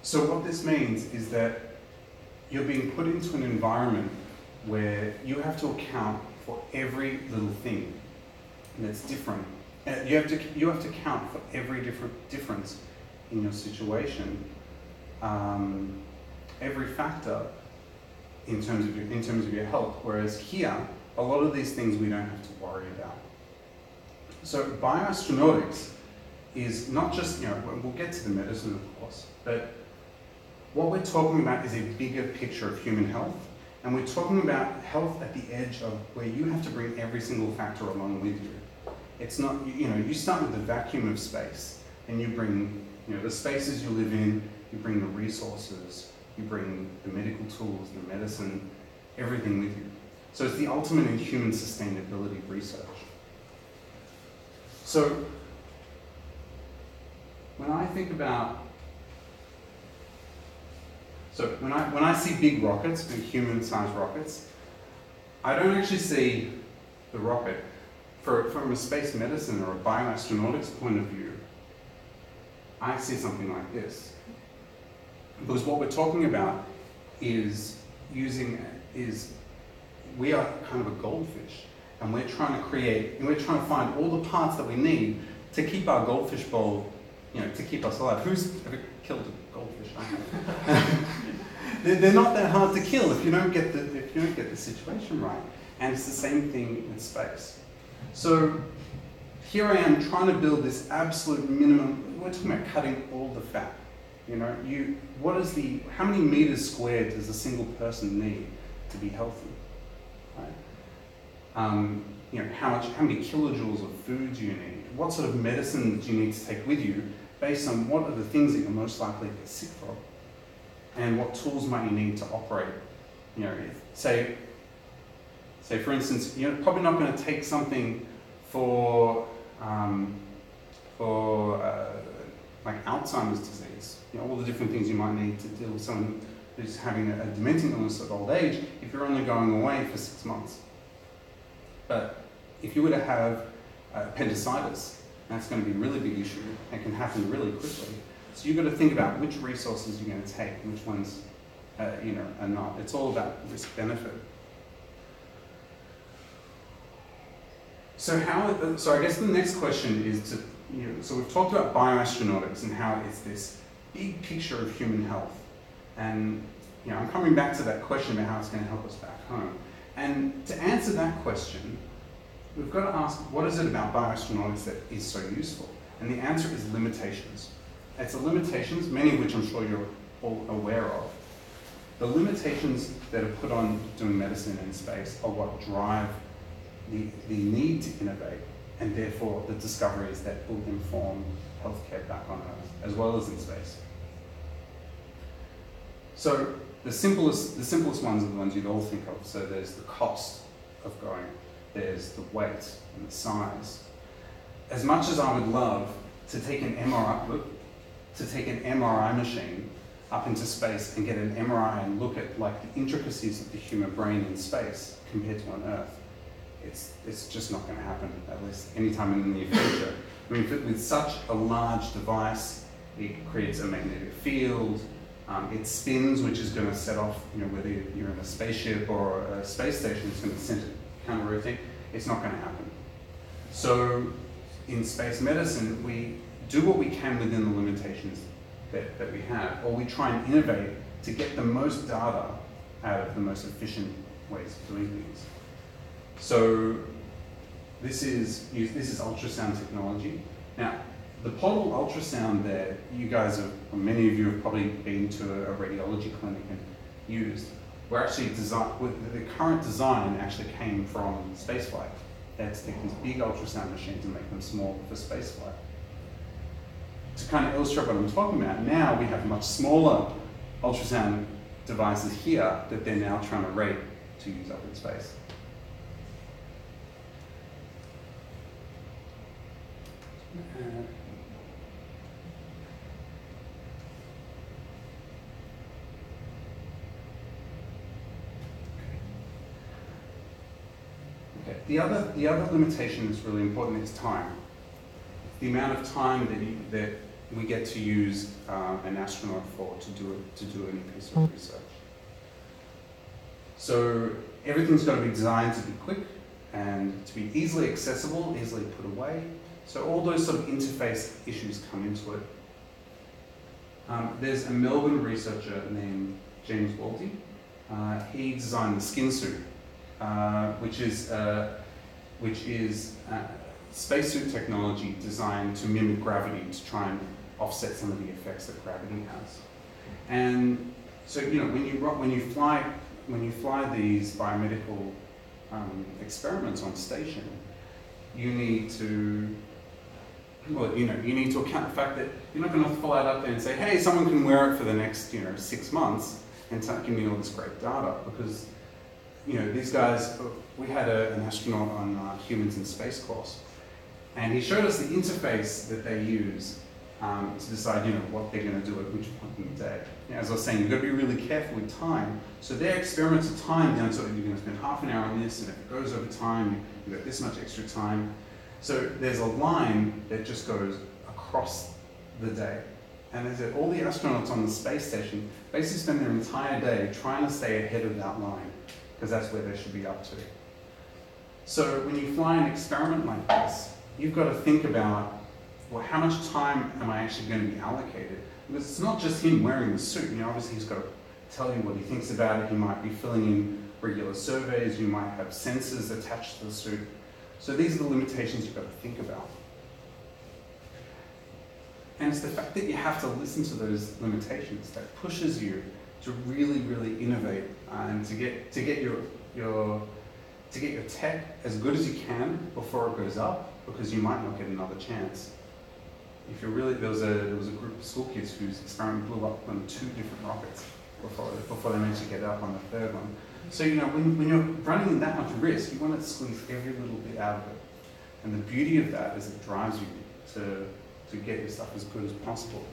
So what this means is that you're being put into an environment where you have to account for every little thing that's different. You have to account for every difference in your situation, every factor in terms of your health. Whereas here, a lot of these things we don't have to worry about. So bioastronautics is not just, we'll get to the medicine of course, but what we're talking about is a bigger picture of human health, and we're talking about health at the edge of where you have to bring every single factor along with you. It's not, you start with the vacuum of space, and you bring, the spaces you live in, you bring the resources, you bring the medical tools, the medicine, everything with you. So it's the ultimate in human sustainability research. So when I think about when I see big rockets, big human-sized rockets, I don't actually see the rocket. From a space medicine or a bioastronautics point of view, I see something like this. Because what we're talking about is we are kind of a goldfish, and we're trying to find all the parts that we need to keep our goldfish bowl, to keep us alive. Who's ever killed a goldfish? They're not that hard to kill if you don't get the situation right. And it's the same thing in space. So here I am trying to build this absolute minimum. We're talking about cutting all the fat. You know, how many meters squared does a single person need to be healthy? Right? You know, how many kilojoules of food do you need? What sort of medicine do you need to take with you based on what are the things that you're most likely to get sick from? And what tools might you need to operate? You know, say for instance, you're probably not going to take something for like Alzheimer's disease. You know, all the different things you might need to deal with someone who's having a dementing illness at old age if you're only going away for 6 months. But if you were to have appendicitis, that's going to be a really big issue and can happen really quickly. So you've got to think about which resources you're going to take, which ones you know, are not. It's all about risk-benefit. So I guess the next question is so we've talked about bioastronautics and how it's this big picture of human health. And you know, I'm coming back to that question about how it's going to help us back home. And to answer that question, we've got to ask, what is it about bioastronautics that is so useful? And the answer is limitations. It's the limitations, many of which I'm sure you're all aware of. The limitations that are put on doing medicine in space are what drive the need to innovate, and therefore the discoveries that will inform healthcare back on Earth, as well as in space. So the simplest ones are the ones you'd all think of. So there's the cost of going, there's the weight and the size. As much as I would love to take an MRI machine up into space and get an MRI and look at like the intricacies of the human brain in space compared to on Earth, it's just not going to happen, at least anytime in the near future. I mean, with such a large device, it creates a magnetic field, it spins, which is going to set off, you know, whether you're in a spaceship or a space station, it's going to send it counter-rotate. It's not going to happen. So in space medicine, we do what we can within the limitations that we have, or we try and innovate to get the most data out of the most efficient ways of doing things. So this is ultrasound technology. Now, the portable ultrasound that you guys have, or many of you have probably been to a radiology clinic and used, were actually designed, the current design actually came from spaceflight. They had to take these big ultrasound machines and make them small for spaceflight. To kind of illustrate what I'm talking about, now we have much smaller ultrasound devices here that they're now trying to rate to use up in space. Okay. The other limitation that's really important is time. The amount of time that we get to use an astronaut for to do any piece of research. So everything's got to be designed to be quick and to be easily accessible, easily put away. So all those sort of interface issues come into it. There's a Melbourne researcher named James Waldy. He designed the skin suit, which is spacesuit technology designed to mimic gravity to try and offset some of the effects that gravity has. And so, you know, when you fly these biomedical experiments on station, you need to account the fact that you're not going to fly it up there and say, hey, someone can wear it for the next 6 months and give me all this great data, because these guys, we had an astronaut on Humans in Space course, and he showed us the interface that they use to decide what they're going to do at which point in the day. As I was saying, you've got to be really careful with time. So their experiments are timed down, so you're going to spend half an hour on this, and if it goes over time, you've got this much extra time. So there's a line that just goes across the day. And as all the astronauts on the space station basically spend their entire day trying to stay ahead of that line, because that's where they should be up to. So when you fly an experiment like this, you've got to think about, well, how much time am I actually going to be allocated? Because it's not just him wearing the suit. Obviously he's got to tell you what he thinks about it. He might be filling in regular surveys. You might have sensors attached to the suit. So these are the limitations you've got to think about. And it's the fact that you have to listen to those limitations that pushes you to really, really innovate and to get your tech as good as you can before it goes up, because you might not get another chance. If you're really, there was a group of school kids whose experiment blew up on 2 different rockets before they managed to get up on the 3rd one. So when you're running that much risk, you want to squeeze every little bit out of it. And the beauty of that is it drives you to get your stuff as good as possible.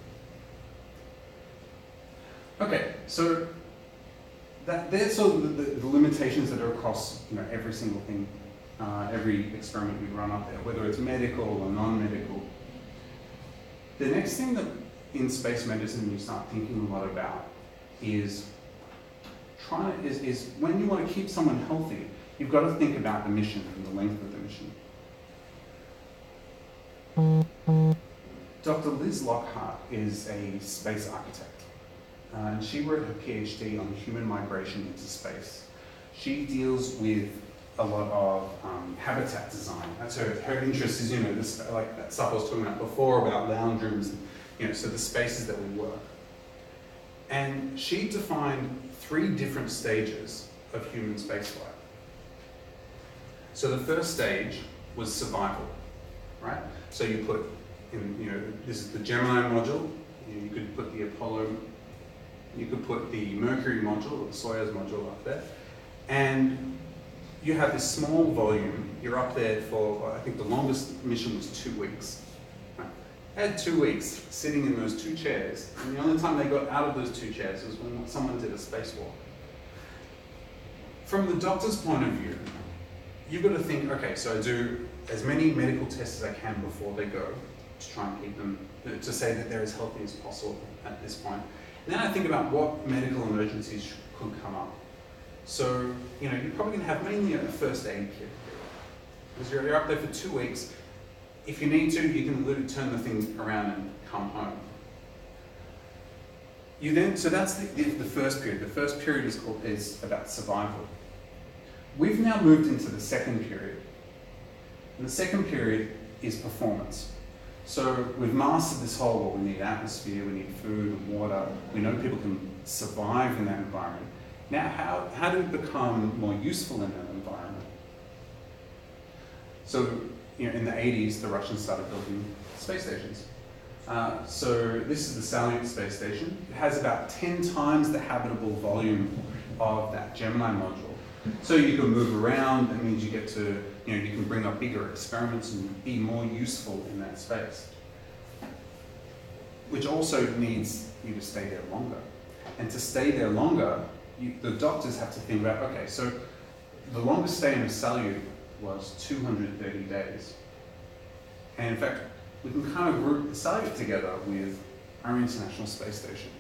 Okay, so there's sort of the limitations that are across every single thing, every experiment we run up there, whether it's medical or non-medical. The next thing that in space medicine you start thinking a lot about is when you want to keep someone healthy, you've got to think about the mission and the length of the mission. Dr. Liz Lockhart is a space architect, and she wrote her PhD on human migration into space. She deals with a lot of habitat design. That's her interest is, this, like that stuff I was talking about before about lounge rooms, so the spaces that we work. And she defined 3 different stages of human spaceflight. So the first stage was survival, right? So you put in, this is the Gemini module. You could put the Apollo, you could put the Mercury module or the Soyuz module up there, and you have this small volume. You're up there for, I think the longest mission was 2 weeks. Right? I had 2 weeks sitting in those 2 chairs, and the only time they got out of those 2 chairs was when someone did a spacewalk. From the doctor's point of view, you've got to think, okay, so I do as many medical tests as I can before they go to try and keep them, to say that they're as healthy as possible at this point. And then I think about what medical emergencies could come up. So, you're probably going to have mainly a first aid kit, because you're up there for 2 weeks. If you need to, you can literally turn the thing around and come home. So that's the first period. The first period is about survival. We've now moved into the second period. And the second period is performance. So we've mastered this whole, well, we need atmosphere, we need food and water. We know people can survive in that environment. Now, how do we become more useful in that environment? So, in the 80s, the Russians started building space stations. So this is the Salyut space station. It has about 10 times the habitable volume of that Gemini module. So you can move around. That means you get to, you can bring up bigger experiments and be more useful in that space. Which also needs you to stay there longer. And to stay there longer, the doctors have to think about, okay, so the longest stay in a Salyut was 230 days. And in fact, we can kind of group the Salyut together with our International Space Station,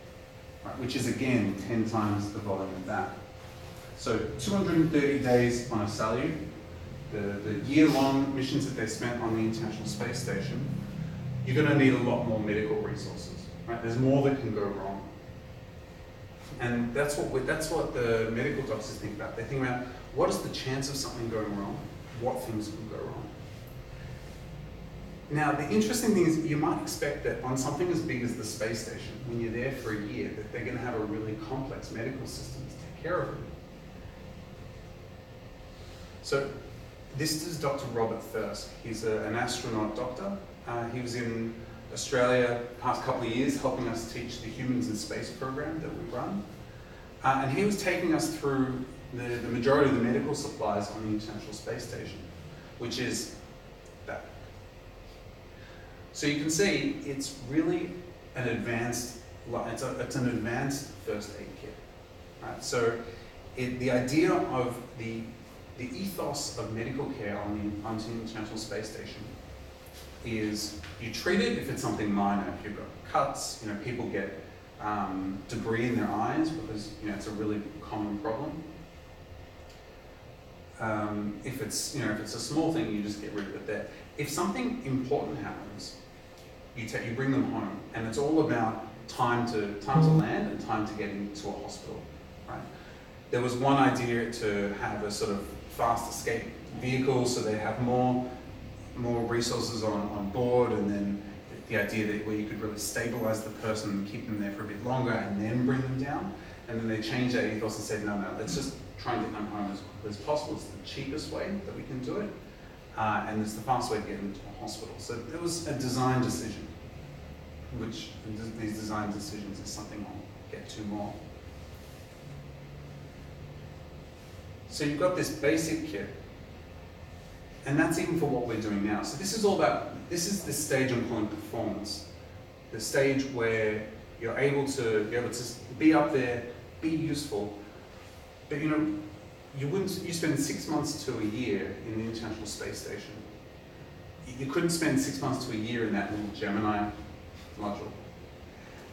right, which is again 10 times the volume of that. So 230 days on a Salyut, the year-long missions that they spent on the International Space Station, you're going to need a lot more medical resources, right? There's more that can go wrong. And that's what the medical doctors think about. They think about what is the chance of something going wrong, what things could go wrong. Now, the interesting thing is you might expect that on something as big as the space station, when you're there for a year, that they're going to have a really complex medical system to take care of it. So this is Dr. Robert Thirsk. He's an astronaut doctor. He was in Australia the past couple of years helping us teach the Humans in Space program that we run. And he was taking us through the majority of the medical supplies on the International Space Station, which is that. So you can see it's really an advanced, it's an advanced first aid kit. Right? So the idea of the ethos of medical care on the International Space Station is you treat it if it's something minor. If you've got cuts, people get debris in their eyes because it's a really common problem. If it's a small thing, you just get rid of it there. If something important happens, you bring them home, and it's all about time to land and time to get into a hospital. Right? There was one idea to have a sort of fast escape vehicle, so they have more resources on board, and then the idea that where you could really stabilize the person and keep them there for a bit longer and then bring them down. And then they changed that ethos and said, no, let's just try and get them home as quickly as possible. It's the cheapest way that we can do it. And it's the fast way to get them to a hospital. So it was a design decision, which these design decisions is something I'll get to more. So you've got this basic kit, and that's even for what we're doing now. So this is all about, this is the stage I'm calling performance. The stage where you're able to be up there, be useful, but you spend 6 months to a year in the International Space Station. You couldn't spend 6 months to a year in that little Gemini module.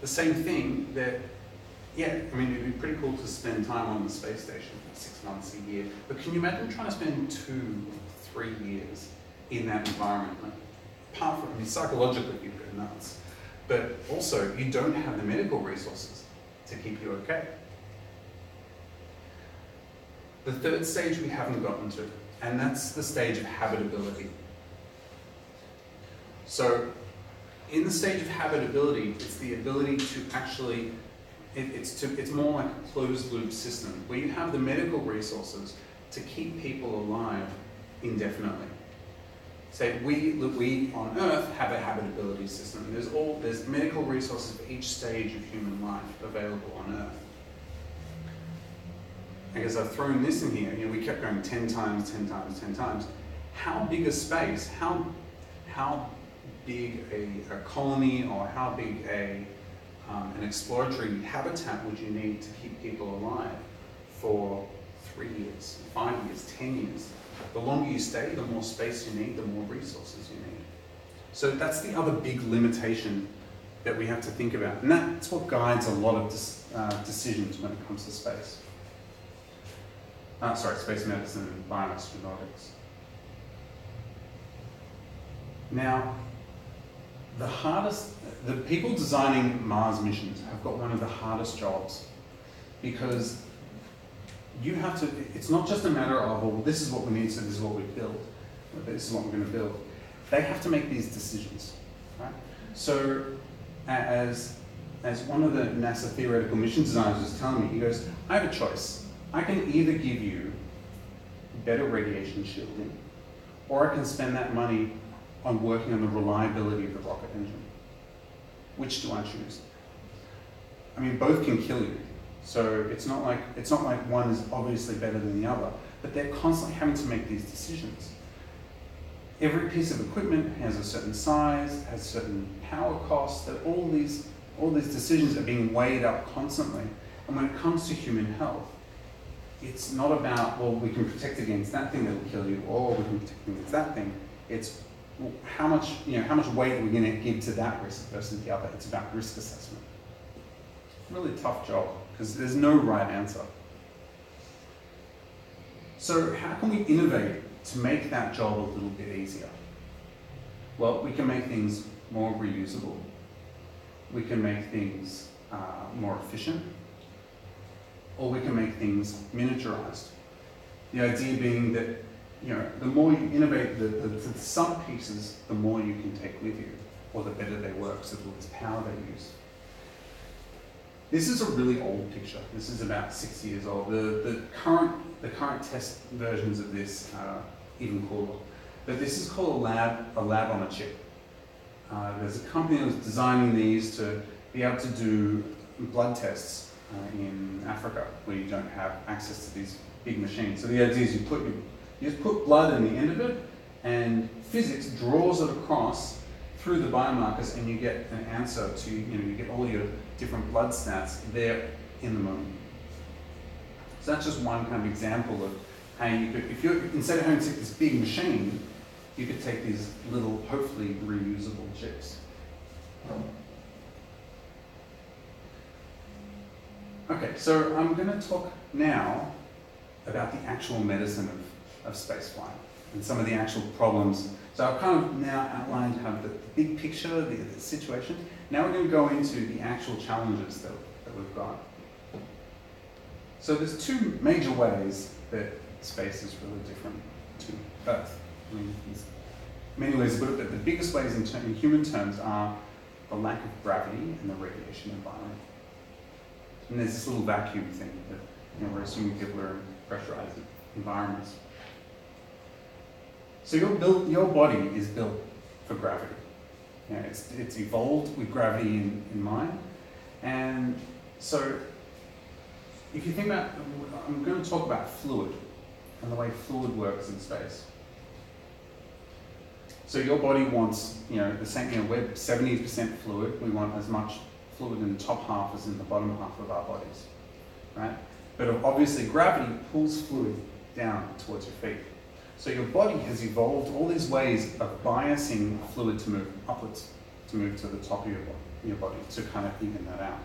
The same thing that, yeah, I mean, it'd be pretty cool to spend time on the space station for 6 months a year, but can you imagine trying to spend 2 or 3 years in that environment? Like, apart from, I mean, psychologically you'd go nuts, but also you don't have the medical resources to keep you okay. The third stage we haven't gotten to, and that's the stage of habitability. So in the stage of habitability, it's the ability to actually, it's more like a closed loop system where you have the medical resources to keep people alive indefinitely. Say we on Earth have a habitability system. There's medical resources for each stage of human life available on Earth. I guess I've thrown this in here. We kept going 10 times, 10 times, 10 times. How big a space? How big a colony, or how big an exploratory habitat would you need to keep people alive for 3 years, 5 years, 10 years? The longer you stay, the more space you need, the more resources you need. So that's the other big limitation that we have to think about, and that's what guides a lot of decisions when it comes to space. Space medicine and bioastronautics. Now, the people designing Mars missions have got one of the hardest jobs, because you have to, it's not just a matter of, well, this is what we need, so this is what we build, or this is what we're going to build. They have to make these decisions, right? So, as one of the NASA theoretical mission designers was telling me, he goes, I have a choice. I can either give you better radiation shielding, or I can spend that money on working on the reliability of the rocket engine. Which do I choose? I mean, both can kill you. So it's not like one is obviously better than the other, but they're constantly having to make these decisions. Every piece of equipment has a certain size, has certain power costs, that all these decisions are being weighed up constantly. And when it comes to human health, it's not about, well, we can protect against that thing that will kill you, or we can protect against that thing. It's, well, how much weight are we going to give to that risk versus the other? It's about risk assessment. Really tough job, because there's no right answer. So how can we innovate to make that job a little bit easier? Well, we can make things more reusable. We can make things more efficient. Or we can make things miniaturized. The idea being that, the more you innovate the sub pieces, the more you can take with you, or the better they work, so the less power they use. This is a really old picture. This is about 6 years old. The current test versions of this are even cooler. But this is called a lab on a chip. There's a company that was designing these to be able to do blood tests in Africa, where you don't have access to these big machines. So the idea is you just put blood in the end of it, and physics draws it across through the biomarkers, and you get an answer to, you get all your different blood stats there in the moment. So that's just one kind of example of how you could, instead of having to take this big machine, you could take these little, hopefully reusable chips. Okay, so I'm going to talk now about the actual medicine of spaceflight and some of the actual problems. So I've kind of now outlined kind of the big picture, the situation. Now we're going to go into the actual challenges that we've got. So there's two major ways that space is really different to Earth. I mean, there's many ways to put it, but the biggest ways in human terms are the lack of gravity and the radiation environment. And there's this little vacuum thing that, you know, we're assuming people are in pressurized environments. So your body is built for gravity. You know, it's evolved with gravity in mind. And so if you think about, I'm going to talk about fluid and the way fluid works in space. So your body wants, you know, the same, you know, we're 70% fluid. We want as much fluid in the top half as in the bottom half of our bodies, right? But obviously gravity pulls fluid down towards your feet. So your body has evolved all these ways of biasing fluid to move upwards, to move to the top of your body to kind of even that out.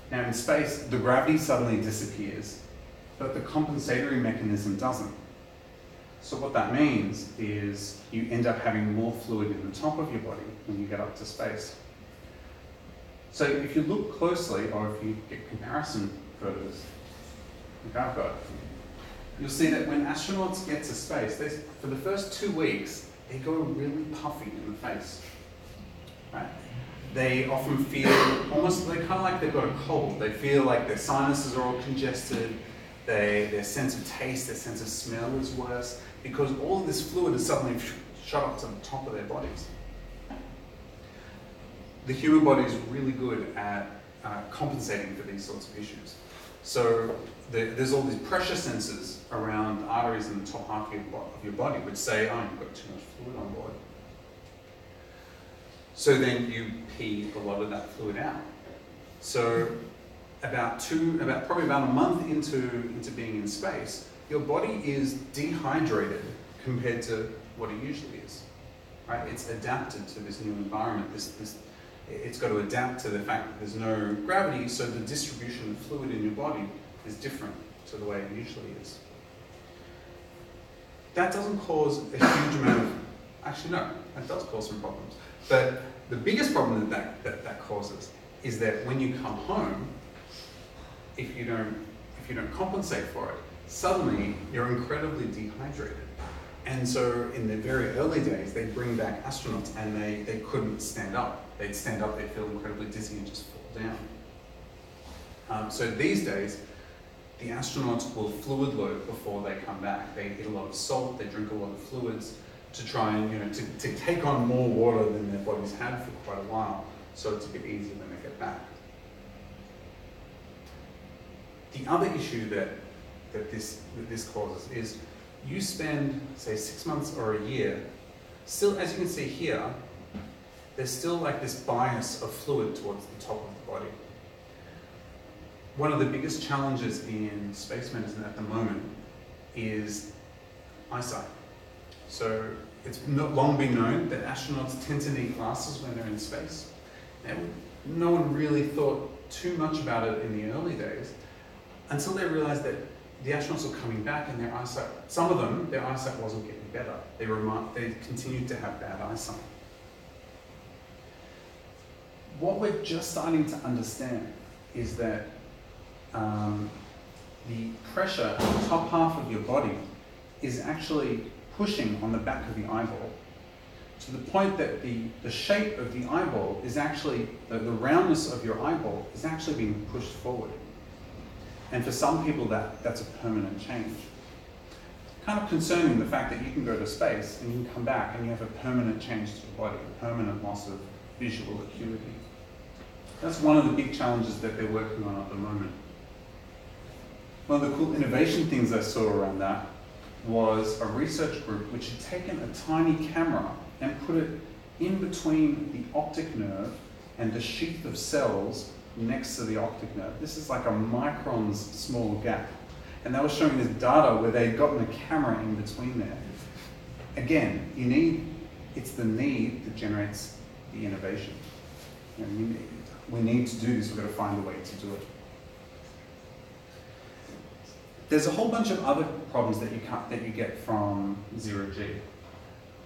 Now in space, the gravity suddenly disappears, but the compensatory mechanism doesn't. So what that means is you end up having more fluid in the top of your body when you get up to space. So if you look closely, or if you get comparison photos, like I've got, you'll see that when astronauts get to space, for the first 2 weeks, they go really puffy in the face, right? They often feel almost, they're kind of like they've got a cold. They feel like their sinuses are all congested, their sense of taste, their sense of smell is worse, because all of this fluid is suddenly shot up to the top of their bodies. The human body is really good at compensating for these sorts of issues. So there's all these pressure sensors around the arteries in the top half of your body which say, oh, you've got too much fluid on board. So then you pee a lot of that fluid out. So probably about a month into being in space, your body is dehydrated compared to what it usually is, right? It's adapted to this new environment. It's got to adapt to the fact that there's no gravity, so the distribution of fluid in your body is different to the way it usually is. That doesn't cause a huge amount of, actually no, that does cause some problems. But the biggest problem that causes is that when you come home, if you don't compensate for it, suddenly you're incredibly dehydrated. And so in the very early days, they'd bring back astronauts and they couldn't stand up. They'd stand up, they'd feel incredibly dizzy and just fall down. So these days, the astronauts will fluid load before they come back. They eat a lot of salt, they drink a lot of fluids to try and, you know, to take on more water than their bodies had for quite a while, so it's a bit easier when they get back. The other issue that this causes is you spend, say, 6 months or a year, still, as you can see here, there's still like this bias of fluid towards the top of the body. One of the biggest challenges in space medicine at the moment is eyesight. So it's not long been known that astronauts tend to need glasses when they're in space. And no one really thought too much about it in the early days until they realized that the astronauts were coming back and their eyesight, some of them, their eyesight wasn't getting better. They continued to have bad eyesight. What we're just starting to understand is that the pressure on the top half of your body is actually pushing on the back of the eyeball to the point that the shape of the eyeball is actually, the roundness of your eyeball is actually being pushed forward. And for some people that's a permanent change. Kind of concerning, the fact that you can go to space and you can come back and you have a permanent change to your body, a permanent loss of visual acuity. That's one of the big challenges that they're working on at the moment. One of the cool innovation things I saw around that was a research group which had taken a tiny camera and put it in between the optic nerve and the sheath of cells next to the optic nerve. This is like a micron's small gap. And they were showing this data where they'd gotten a camera in between there. Again, it's the need that generates the innovation. You know, we need to do this, we've got to find a way to do it. There's a whole bunch of other problems that you get from zero-G.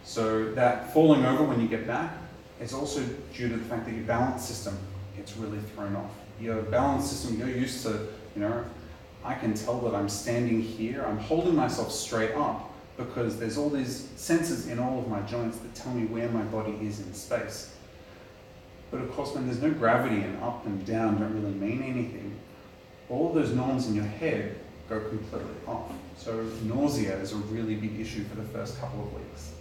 So that falling over when you get back, it's also due to the fact that your balance system gets really thrown off. Your balance system, you're used to, you know, I can tell that I'm standing here, I'm holding myself straight up because there's all these sensors in all of my joints that tell me where my body is in space. But of course, when there's no gravity and up and down don't really mean anything, all of those norms in your head go completely off. So nausea is a really big issue for the first couple of weeks.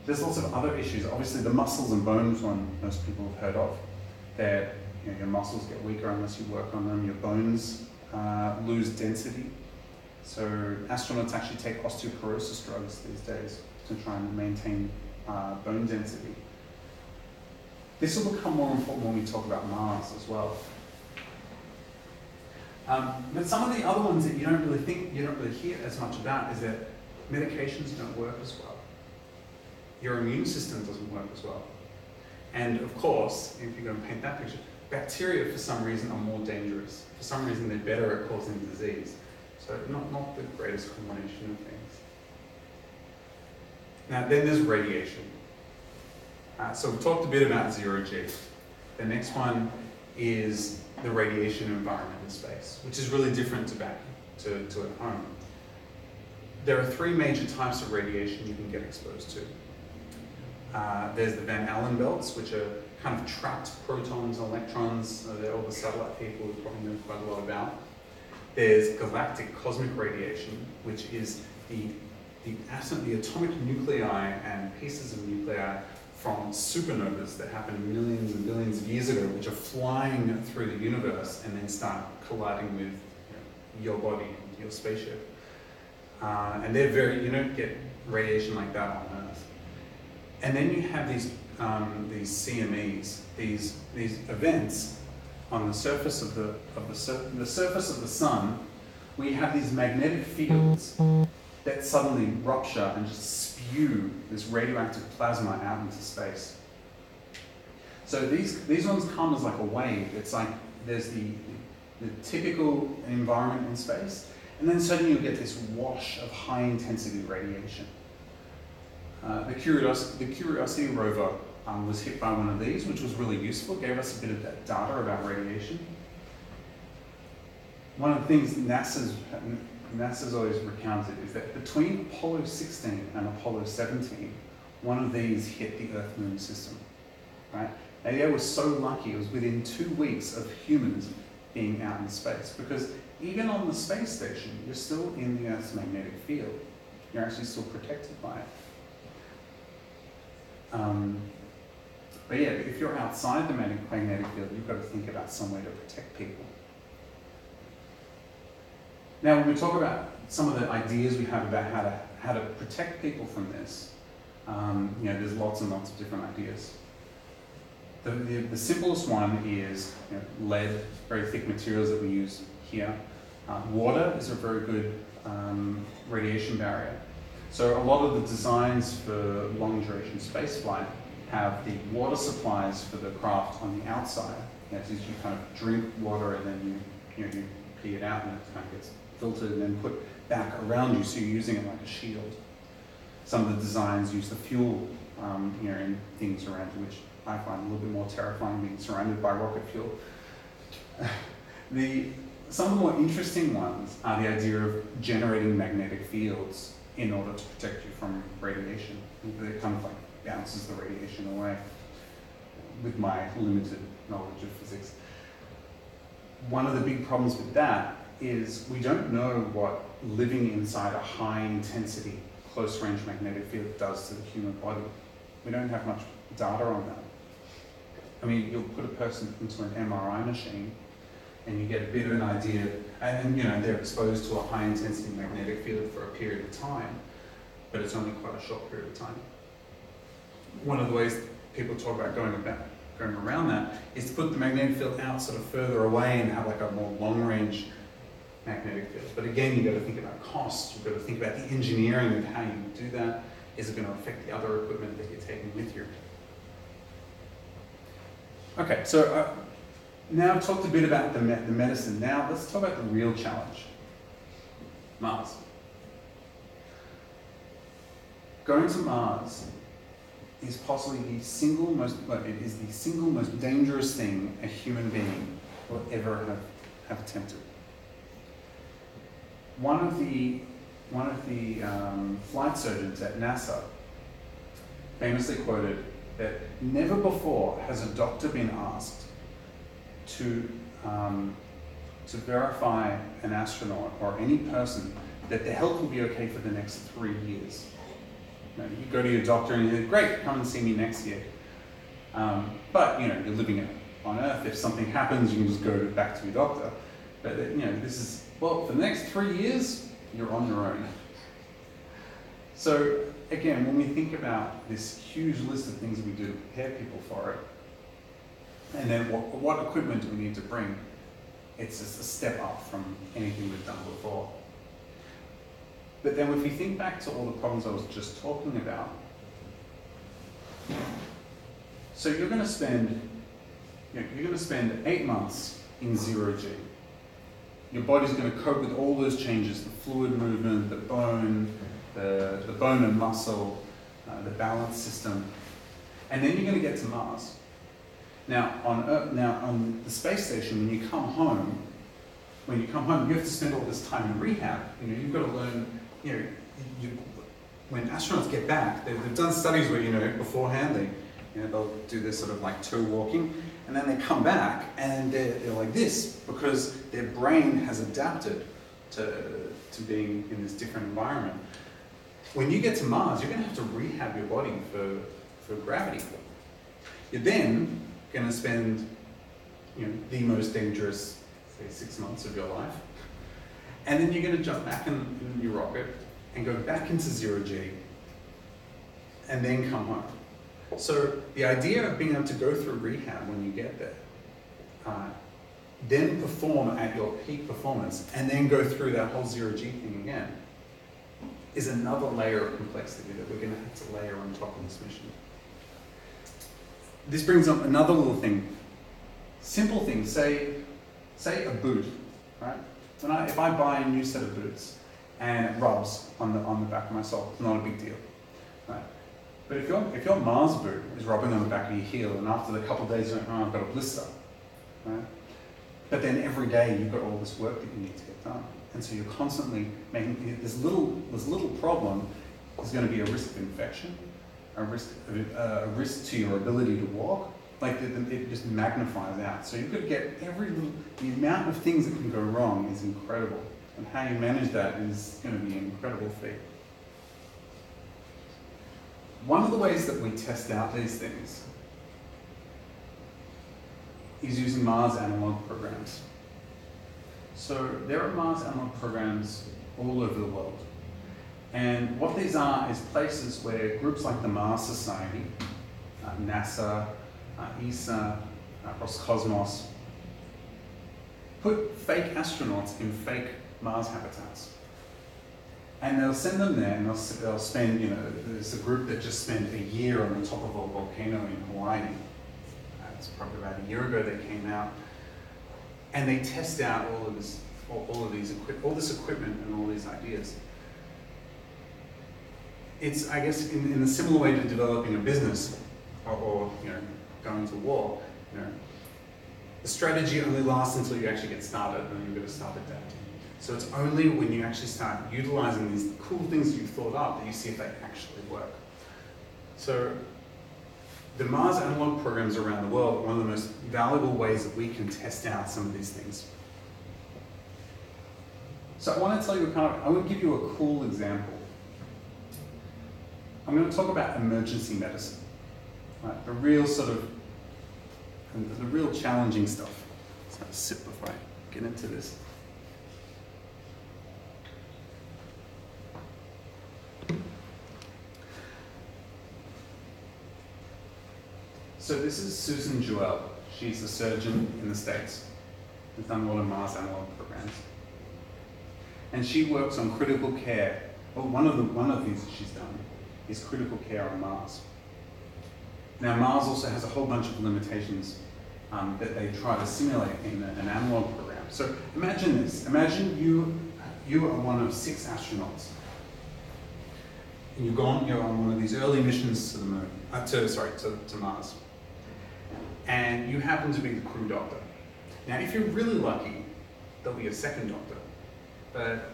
There's lots of other issues. Obviously, the muscles and bones one most people have heard of. That your muscles get weaker unless you work on them. Your bones lose density. So astronauts actually take osteoporosis drugs these days to try and maintain bone density. This will become more important when we talk about Mars as well. But some of the other ones that you don't really hear as much about is that medications don't work as well. Your immune system doesn't work as well. And of course, if you're going to paint that picture, bacteria for some reason are more dangerous. For some reason they're better at causing disease. So not the greatest combination of things. Now then there's radiation. So we've talked a bit about zero-G. The next one is the radiation environment in space, which is really different to at home. There are three major types of radiation you can get exposed to. There's the Van Allen belts, which are kind of trapped protons and electrons. They're all the satellite people who probably know quite a lot about. There's galactic cosmic radiation, which is the atomic nuclei and pieces of nuclei from supernovas that happened millions and billions of years ago, which are flying through the universe and then start colliding with your body and your spaceship. And you don't get radiation like that on Earth. And then you have these CMEs, these events on the surface of the surface of the sun. We have these magnetic fields that suddenly rupture and just spew this radioactive plasma out into space. So these ones come as like a wave. It's like there's the typical environment in space, and then suddenly you get this wash of high intensity radiation. The Curiosity rover was hit by one of these, which was really useful, gave us a bit of that data about radiation. One of the things NASA's always recounted is that between Apollo 16 and Apollo 17, one of these hit the Earth-Moon system, right? And they were so lucky, it was within 2 weeks of humans being out in space, because even on the space station, you're still in the Earth's magnetic field. You're actually still protected by it. But yeah, if you're outside the magnetic field, you've got to think about some way to protect people. Now, when we talk about some of the ideas we have about how to protect people from this, there's lots and lots of different ideas. The simplest one is lead, very thick materials that we use here. Water is a very good radiation barrier. So a lot of the designs for long duration spaceflight have the water supplies for the craft on the outside. So you kind of drink water and then you pee it out and it kind of gets filtered and then put back around you, so you're using it like a shield. Some of the designs use the fuel in things around you, which I find a little bit more terrifying, being surrounded by rocket fuel. Some of the more interesting ones are the idea of generating magnetic fields in order to protect you from radiation. It kind of like bounces the radiation away, with my limited knowledge of physics. One of the big problems with that is we don't know what living inside a high intensity, close range magnetic field does to the human body. We don't have much data on that. I mean, you'll put a person into an MRI machine and you get a bit of an idea, and they're exposed to a high intensity magnetic field for a period of time, but it's only quite a short period of time. One of the ways people talk about going around that is to put the magnetic field out sort of further away and have like a more long range magnetic field. But again, you've got to think about cost, you've got to think about the engineering of how you do that. Is it going to affect the other equipment that you're taking with you? Okay, so now I've talked a bit about the medicine. Now let's talk about the real challenge, Mars. Going to Mars is possibly the single most dangerous thing a human being will ever have attempted. One of the flight surgeons at NASA famously quoted that never before has a doctor been asked to verify an astronaut or any person that their health will be okay for the next 3 years. You go to your doctor and you're great, come and see me next year. But you're living on Earth. If something happens, you can just go back to your doctor. But this is, well, for the next 3 years, you're on your own. So again, when we think about this huge list of things we do to prepare people for it, and then what equipment do we need to bring, it's just a step up from anything we've done before. But then if we think back to all the problems I was just talking about, so you're going to spend 8 months in 0G. Your body's going to cope with all those changes, the fluid movement, the bone and muscle, the balance system. And then you're going to get to Mars. Now on the space station, when you come home, you have to spend all this time in rehab. You've got to learn, when astronauts get back, they've done studies where, beforehand, they'll do this sort of like toe walking, and then they come back and they're like this because their brain has adapted to being in this different environment. When you get to Mars, you're going to have to rehab your body for gravity. You're then going to spend the most dangerous, say, 6 months of your life, and then you're going to jump back in your rocket and go back into 0G and then come home. So the idea of being able to go through rehab when you get there, then perform at your peak performance, and then go through that whole 0G thing again, is another layer of complexity that we're going to have to layer on top of this mission. This brings up another little thing. Simple things, say a boot, right? If I buy a new set of boots and it rubs on the back of my sole, it's not a big deal, right? But if your Mars boot is rubbing on the back of your heel, and after a couple of days you're like, oh, I've got a blister, right? But then every day you've got all this work that you need to get done. And so you're constantly making, this little problem is going to be a risk of infection, a risk to your ability to walk. Like it just magnifies out. So you've got to get the amount of things that can go wrong is incredible. And how you manage that is going to be an incredible feat. One of the ways that we test out these things is using Mars analog programs. So there are Mars analog programs all over the world. And what these are is places where groups like the Mars Society, NASA, ESA, Roscosmos, put fake astronauts in fake Mars habitats. And they'll send them there, and they'll spend, there's a group that just spent a year on the top of a volcano in Hawaii. It's probably about a year ago they came out. And they test out all this equipment and all these ideas. It's, I guess, in a similar way to developing a business or going to war. The strategy only lasts until you actually get started, and then you've got to start adapting. So it's only when you actually start utilizing these cool things you've thought up that you see if they actually work. So the Mars analog programs around the world are one of the most valuable ways that we can test out some of these things. So I want to tell you I want to give you a cool example. I'm going to talk about emergency medicine, right? The real challenging stuff. Let's have a sip before I get into this. So this is Susan Jewell. She's a surgeon in the States. She's done a lot of Mars analog programs. And she works on critical care. Well, one of the things that she's done is critical care on Mars. Now Mars also has a whole bunch of limitations that they try to simulate in an analog program. So imagine this. Imagine you are one of 6 astronauts. And you're on one of these early missions to the moon, to Mars. And you happen to be the crew doctor. Now, if you're really lucky, there'll be a second doctor. But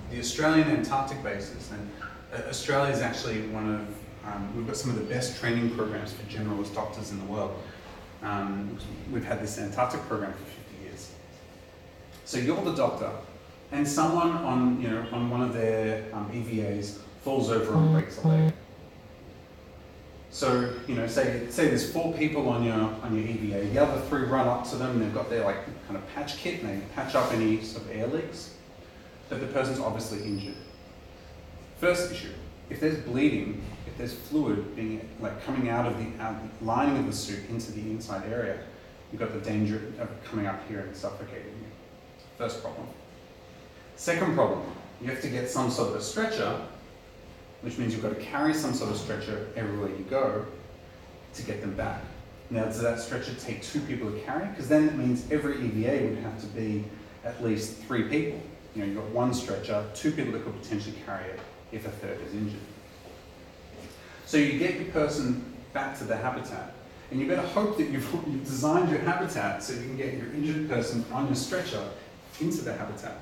the Australian Antarctic bases, and Australia is actually one of We've got some of the best training programs for generalist doctors in the world. We've had this Antarctic program for 50 years. So you're the doctor, and someone on one of their EVAs falls over and breaks a leg. So, say there's 4 people on your EVA, the other 3 run up to them, and they've got their kind of patch kit, and they patch up any sort of air leaks, but the person's obviously injured. First issue, if there's bleeding, if there's fluid being coming out of the lining of the suit into the inside area, you've got the danger of coming up here and suffocating you. First problem. Second problem, you have to get some sort of a stretcher, which means you've got to carry some sort of stretcher everywhere you go to get them back. Now, does that stretcher take 2 people to carry? Because then it means every EVA would have to be at least 3 people. You've got 1 stretcher, 2 people that could potentially carry it if a third is injured. So you get your person back to the habitat, and you better hope that you've designed your habitat so you can get your injured person on your stretcher into the habitat.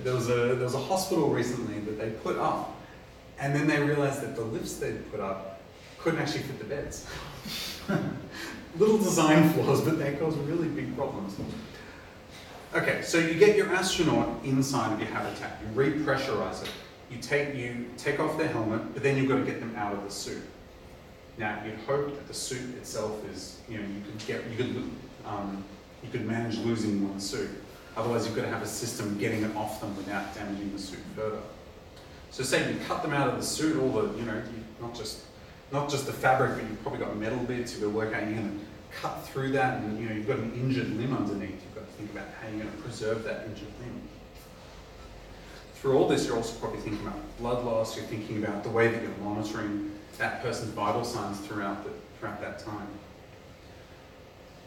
There was a hospital recently that they put up, and then they realized that the lifts they'd put up couldn't actually fit the beds. Little design flaws, but they cause really big problems. Okay, so you get your astronaut inside of your habitat, you repressurize it, you take off their helmet, but then you've got to get them out of the suit. Now, you'd hope that the suit itself is, you could manage losing 1 suit. Otherwise, you've got to have a system getting it off them without damaging the suit further. So say you cut them out of the suit, all the, not just the fabric, but you've probably got metal bits, you've got to work out, you're going to cut through that, and you've got an injured limb underneath. You've got to think about how you're going to preserve that injured limb. Through all this, you're also probably thinking about blood loss, you're thinking about the way that you're monitoring that person's vital signs throughout that time.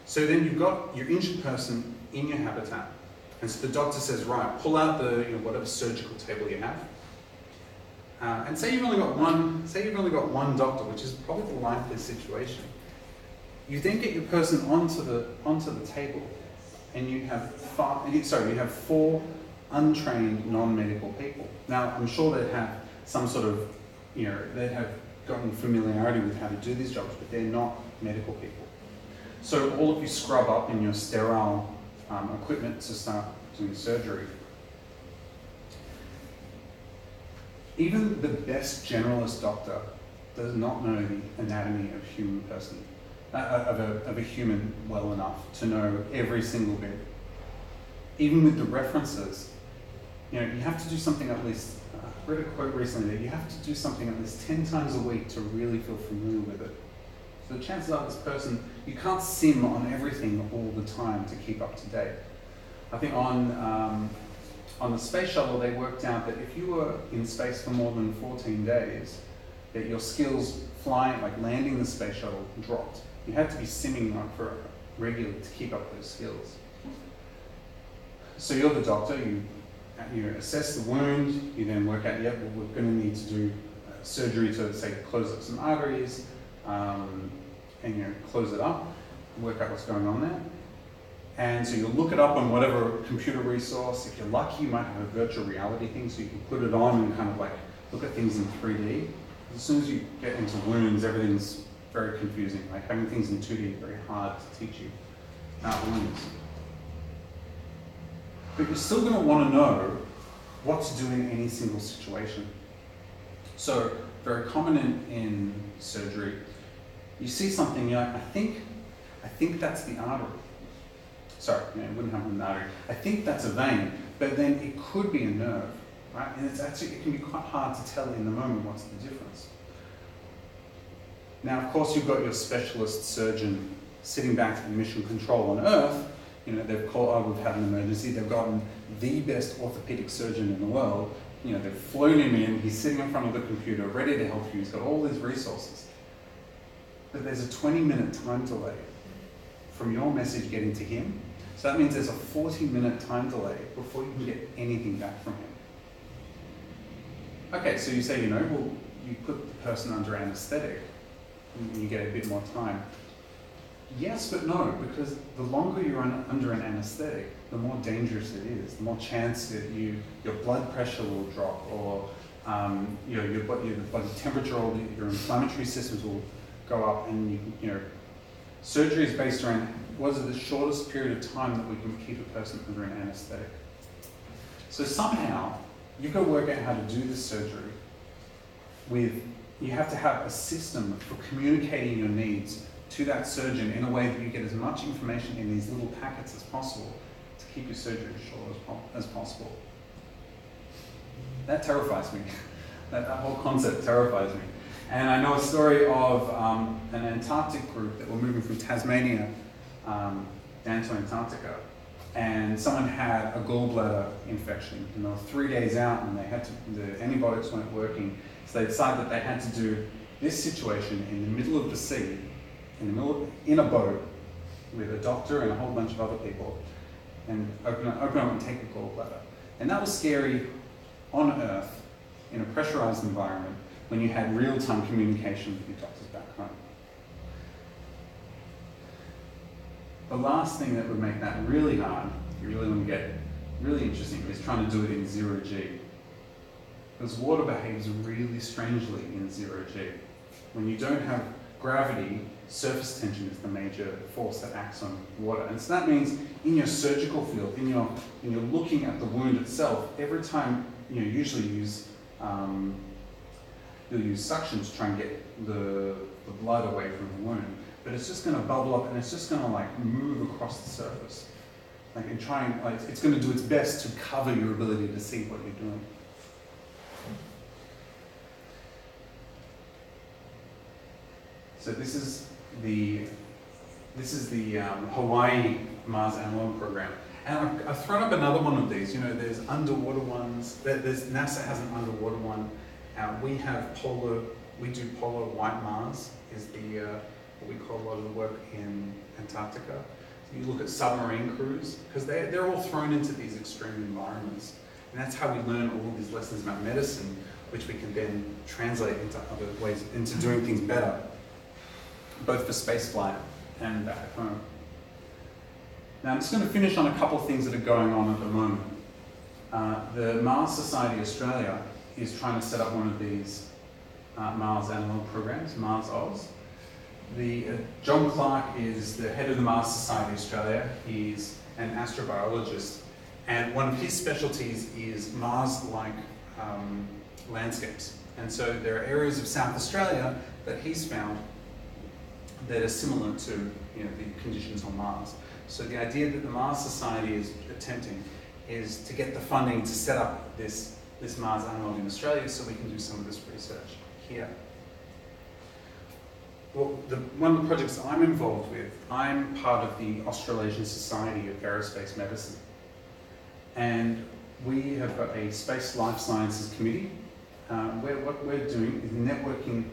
So then you've got your injured person in your habitat. And so the doctor says, right, pull out the whatever surgical table you have. And say you've only got one doctor, which is probably the likeliest situation. You then get your person onto the table, and you have 4 untrained non-medical people. Now, I'm sure they'd have some sort of, they'd have gotten familiarity with how to do these jobs, but they're not medical people. So all of you scrub up in your sterile equipment to start doing surgery. Even the best generalist doctor does not know the anatomy of a human well enough to know every single bit. Even with the references, you have to do something at least, I read a quote recently that you have to do something at least 10 times a week to really feel familiar with it. So the chances are this person, you can't sim on everything all the time to keep up to date. I think on the space shuttle, they worked out that if you were in space for more than 14 days, that your skills flying, landing the space shuttle, dropped. You had to be simming for regularly to keep up those skills. So you're the doctor, you assess the wound, you then work out, we're going to need to do surgery to, say, close up some arteries, and close it up, work out what's going on there. And so you'll look it up on whatever computer resource. If you're lucky, you might have a virtual reality thing, so you can put it on and kind of look at things in 3D. As soon as you get into wounds, everything's very confusing. Having things in 2D is very hard to teach you about wounds. But you're still going to want to know what to do in any single situation. So very common in surgery, you see something, you're like, I think that's the artery. Sorry, it wouldn't have an artery. I think that's a vein, but then it could be a nerve, right? And it can be quite hard to tell in the moment what's the difference. Now, of course, you've got your specialist surgeon sitting back in mission control on Earth. They've called, we've had an emergency. They've gotten the best orthopedic surgeon in the world. They've flown him in. He's sitting in front of the computer, ready to help you. He's got all these resources. But there's a 20-minute time delay from your message getting to him. So that means there's a 40-minute time delay before you can get anything back from him. Okay, so you say, you put the person under anesthetic and you get a bit more time. Yes, but no, because the longer you're under an anesthetic, the more dangerous it is, the more chance that your blood pressure will drop, or your body temperature or your inflammatory systems will go up, and surgery is based around what is the shortest period of time that we can keep a person under an anesthetic. So somehow you've got to work out how to do this surgery you have to have a system for communicating your needs to that surgeon in a way that you get as much information in these little packets as possible to keep your surgery as short as possible. That terrifies me. That whole concept terrifies me. And I know a story of an Antarctic group that were moving from Tasmania down to Antarctica, and someone had a gallbladder infection, and they were 3 days out, and the antibiotics weren't working, so they decided that they had to do this situation in the middle of the sea, in a boat, with a doctor and a whole bunch of other people, and open up and take the gallbladder. And that was scary on Earth, in a pressurized environment, when you had real-time communication with your doctors back home. The last thing that would make that really hard, if you really want to get really interesting, is trying to do it in 0G. Because water behaves really strangely in 0G. When you don't have gravity, surface tension is the major force that acts on water. And so that means in your surgical field, when you're looking at the wound itself, every time usually you'll use suction to try and get the blood away from the wound, but it's just going to bubble up and it's just going to move across the surface, it's going to do its best to cover your ability to see what you're doing. So this is the Hawaii Mars Analog Program. And I've thrown up another one of these. There's underwater ones. NASA has an underwater one. We do polar white Mars is what we call a lot of the work in Antarctica. So you look at submarine crews, because they're all thrown into these extreme environments. And that's how we learn all of these lessons about medicine, which we can then translate into other ways, into doing things better, both for spaceflight and back home. Now I'm just going to finish on a couple of things that are going on at the moment. The Mars Society Australia is trying to set up one of these Mars analog programs, Mars Oz. John Clark is the head of the Mars Society Australia. He's an astrobiologist, and one of his specialties is Mars-like landscapes. And so there are areas of South Australia that he's found that are similar to the conditions on Mars. So the idea that the Mars Society is attempting is to get the funding to set up this Mars analog in Australia so we can do some of this research here. Well, one of the projects I'm involved with, I'm part of the Australasian Society of Aerospace Medicine. And we have got a Space Life Sciences Committee where what we're doing is networking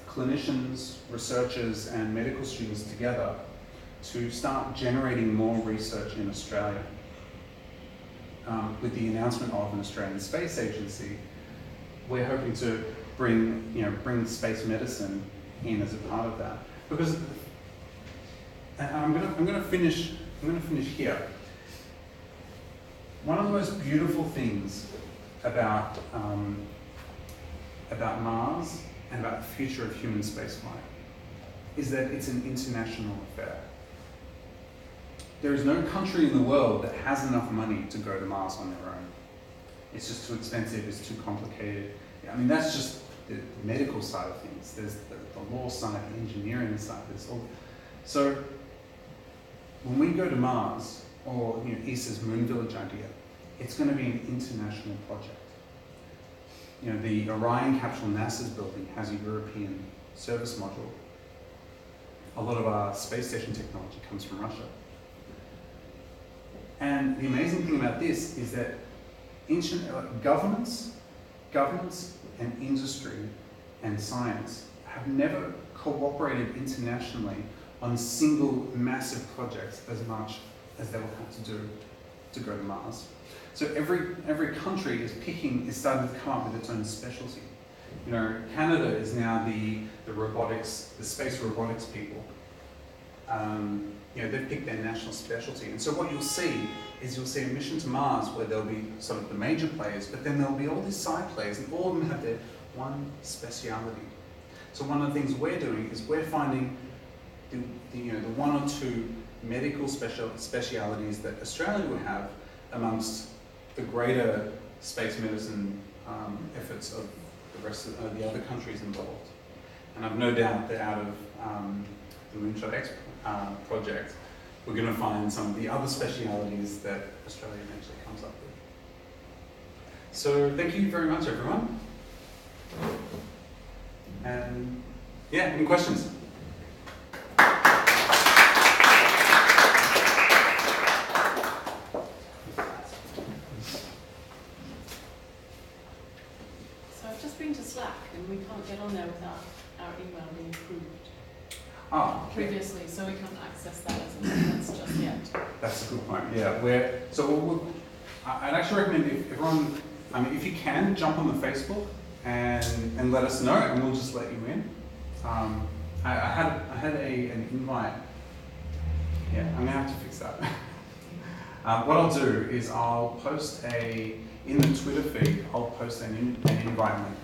clinicians, researchers and medical students together to start generating more research in Australia. With the announcement of an Australian Space Agency, we're hoping to bring space medicine in as a part of that. Because, and I'm going to finish here. One of the most beautiful things about Mars and about the future of human spaceflight is that it's an international affair. There is no country in the world that has enough money to go to Mars on their own. It's just too expensive, it's too complicated. I mean, that's just the medical side of things. There's the law side, the engineering side. So when we go to Mars, or ESA's Moon Village idea, it's going to be an international project. The Orion capsule NASA's building has a European service module. A lot of our space station technology comes from Russia. And the amazing thing about this is that governments and industry and science have never cooperated internationally on single massive projects as much as they will have to do to go to Mars. So every country is starting to come up with its own specialty. Canada is now the robotics, the space robotics people. they've picked their national specialty. And so what you'll see is you'll see a mission to Mars where there'll be sort of the major players, but then there'll be all these side players, and all of them have their one speciality. So one of the things we're doing is we're finding the one or two medical specialities that Australia would have amongst the greater space medicine efforts of the rest of the other countries involved. And I've no doubt that out of the Moonshot X project, we're going to find some of the other specialities that Australia eventually comes up with. So thank you very much, everyone. And yeah, any questions? So I've just been to Slack and we can't get on there without our email being approved previously, so we can't access that as an evidence just yet. That's a good point. Yeah, I'd actually recommend if everyone, if you can, jump on the Facebook and let us know, and we'll just let you in. I had an invite. Yeah, I'm gonna have to fix that. What I'll do is I'll post in the Twitter feed. I'll post an invite link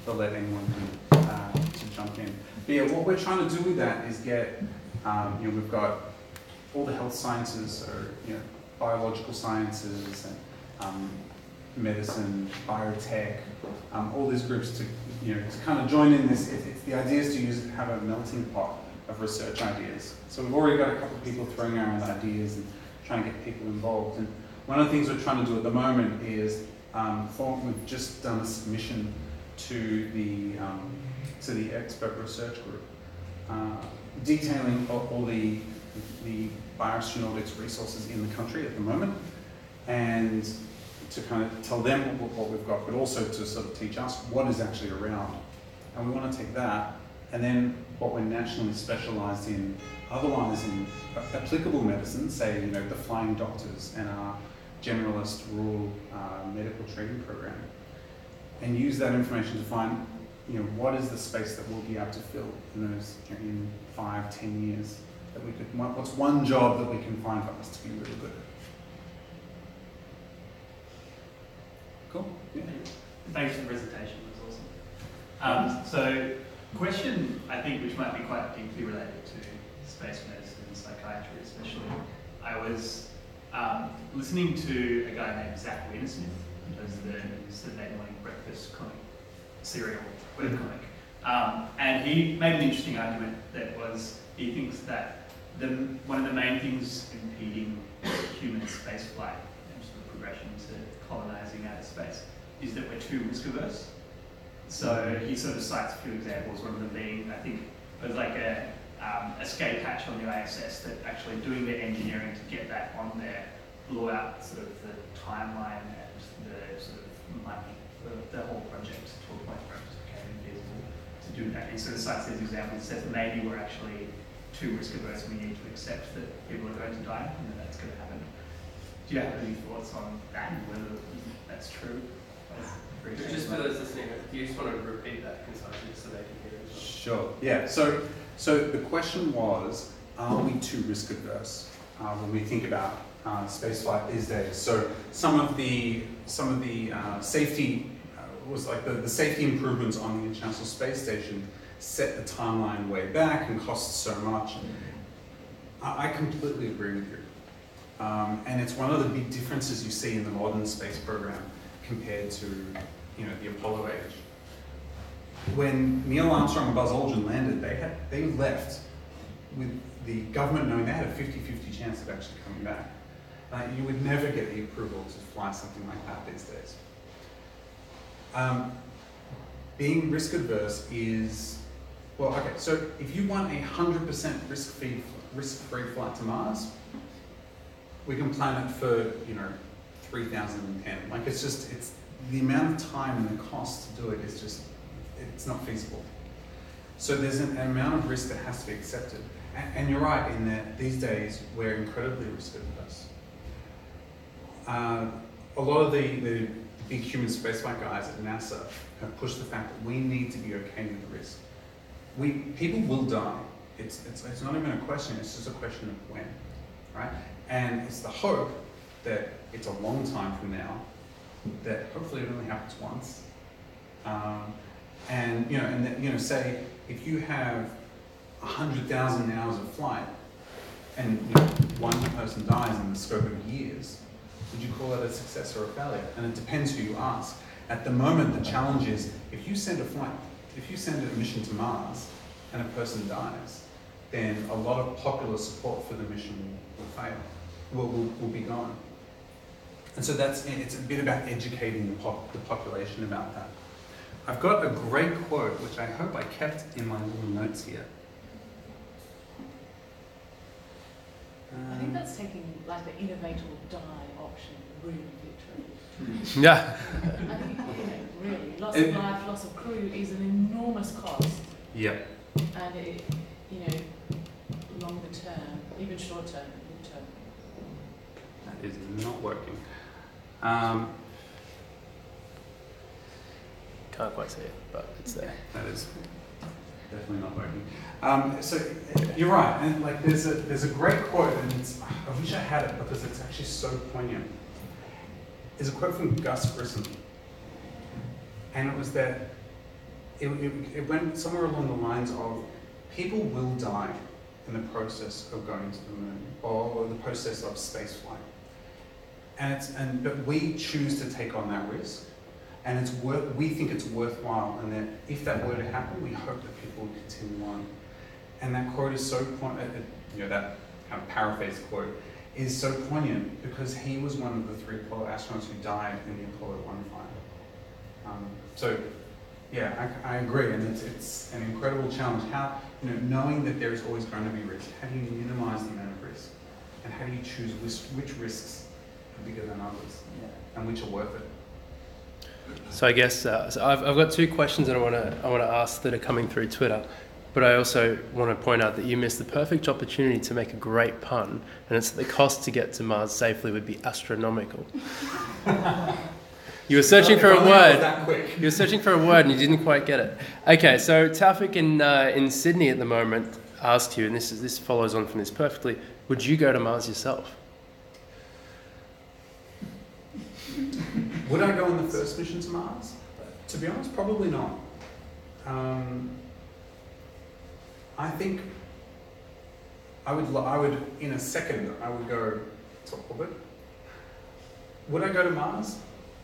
to let anyone to jump in. But yeah, what we're trying to do with that is get, we've got all the health sciences, so biological sciences and medicine, biotech, all these groups to kind of join in this. The idea is to have a melting pot of research ideas. So we've already got a couple of people throwing around ideas and trying to get people involved. And one of the things we're trying to do at the moment is we've just done a submission to the expert research group, detailing all the bioastronautics resources in the country at the moment, and to kind of tell them what we've got, but also to sort of teach us what is actually around. And we want to take that, and then what we're nationally specialised in, otherwise in applicable medicine, say the flying doctors and our generalist rural medical training program, and use that information to find what is the space that we'll be able to fill in 5-10 years, that we could, what's one job that we can find for us to be really good at. Cool. Yeah. Thanks for the presentation, it was awesome. So, question I think which might be quite deeply related to space medicine and psychiatry especially. I was listening to a guy named Zach Wienersmith, who does the Saturday morning breakfast comic, serial web comic. And he made an interesting argument that was, he thinks that one of the main things impeding human spaceflight and sort of progression to colonizing outer space is that we're too risk averse. So he sort of cites a few examples, one of them being, I think, it was like a escape hatch on the ISS that actually doing the engineering to get that on there blew out sort of the timeline and the sort of money for the whole project to a point where it just became infeasible to do that. He sort of cites these examples, says maybe we're actually too risk averse and we need to accept that people are going to die and that that's going to happen. Do you have any thoughts on that and whether that's true? Just for those listening, do you just want to repeat that concisely so they can hear it as well? Sure. Yeah. So the question was, are we too risk adverse when we think about spaceflight these days? So some of the safety was like the safety improvements on the International Space Station set the timeline way back and cost so much. I completely agree with you. And it's one of the big differences you see in the modern space program compared to the Apollo age. When Neil Armstrong and Buzz Aldrin landed, they left with the government knowing they had a 50-50 chance of actually coming back. You would never get the approval to fly something like that these days. Being risk adverse is, well, okay, so if you want a 100% risk-free flight to Mars, we can plan it for 3010. Like it's the amount of time and the cost to do it is just, it's not feasible. So there's an amount of risk that has to be accepted. And you're right in that these days we're incredibly risk adverse. A lot of the big human spaceflight guys at NASA have pushed the fact that we need to be okay with the risk. People will die. it's not even a question, it's just a question of when, right? And it's the hope that it's a long time from now, that hopefully it only happens once. And, say if you have 100,000 hours of flight and one person dies in the scope of years, would you call it a success or a failure? And it depends who you ask. At the moment, the challenge is if you send a mission to Mars and a person dies, then a lot of popular support for the mission will fail, will be gone. And so it's a bit about educating the population about that. I've got a great quote, which I hope I kept in my little notes here. I think that's taking like the innovate or die option really literally. Yeah. I think, really, loss of life, loss of crew is an enormous cost. Yep. And it, longer term, even short term, mid term. That is not working. Can't quite see it, but it's there. That is definitely not working. So you're right, and like there's a great quote, and I wish I had it because it's actually so poignant. There's a quote from Gus Grissom, and it was that it went somewhere along the lines of people will die in the process of going to the moon or the process of space flight, but we choose to take on that risk. And we think it's worthwhile, and that if that were to happen, we hope that people would continue on. And that quote is so poignant, that kind of paraphrase quote is so poignant because he was one of the 3 Apollo astronauts who died in the Apollo 1 flight. I agree, and it's an incredible challenge. How, knowing that there is always going to be risk, how do you minimize the amount of risk? And how do you choose which risks are bigger than others, and which are worth it? So I guess so I've got 2 questions that I want to ask that are coming through Twitter, but I also want to point out that you missed the perfect opportunity to make a great pun, and it's that the cost to get to Mars safely would be astronomical. You were searching for a word. You were searching for a word and you didn't quite get it. Okay, so Taufik in Sydney at the moment asked you, and this follows on from this perfectly. Would you go to Mars yourself? Would I go on the first mission to Mars? To be honest, probably not. I think I would in a second, I would go to orbit. Would I go to Mars?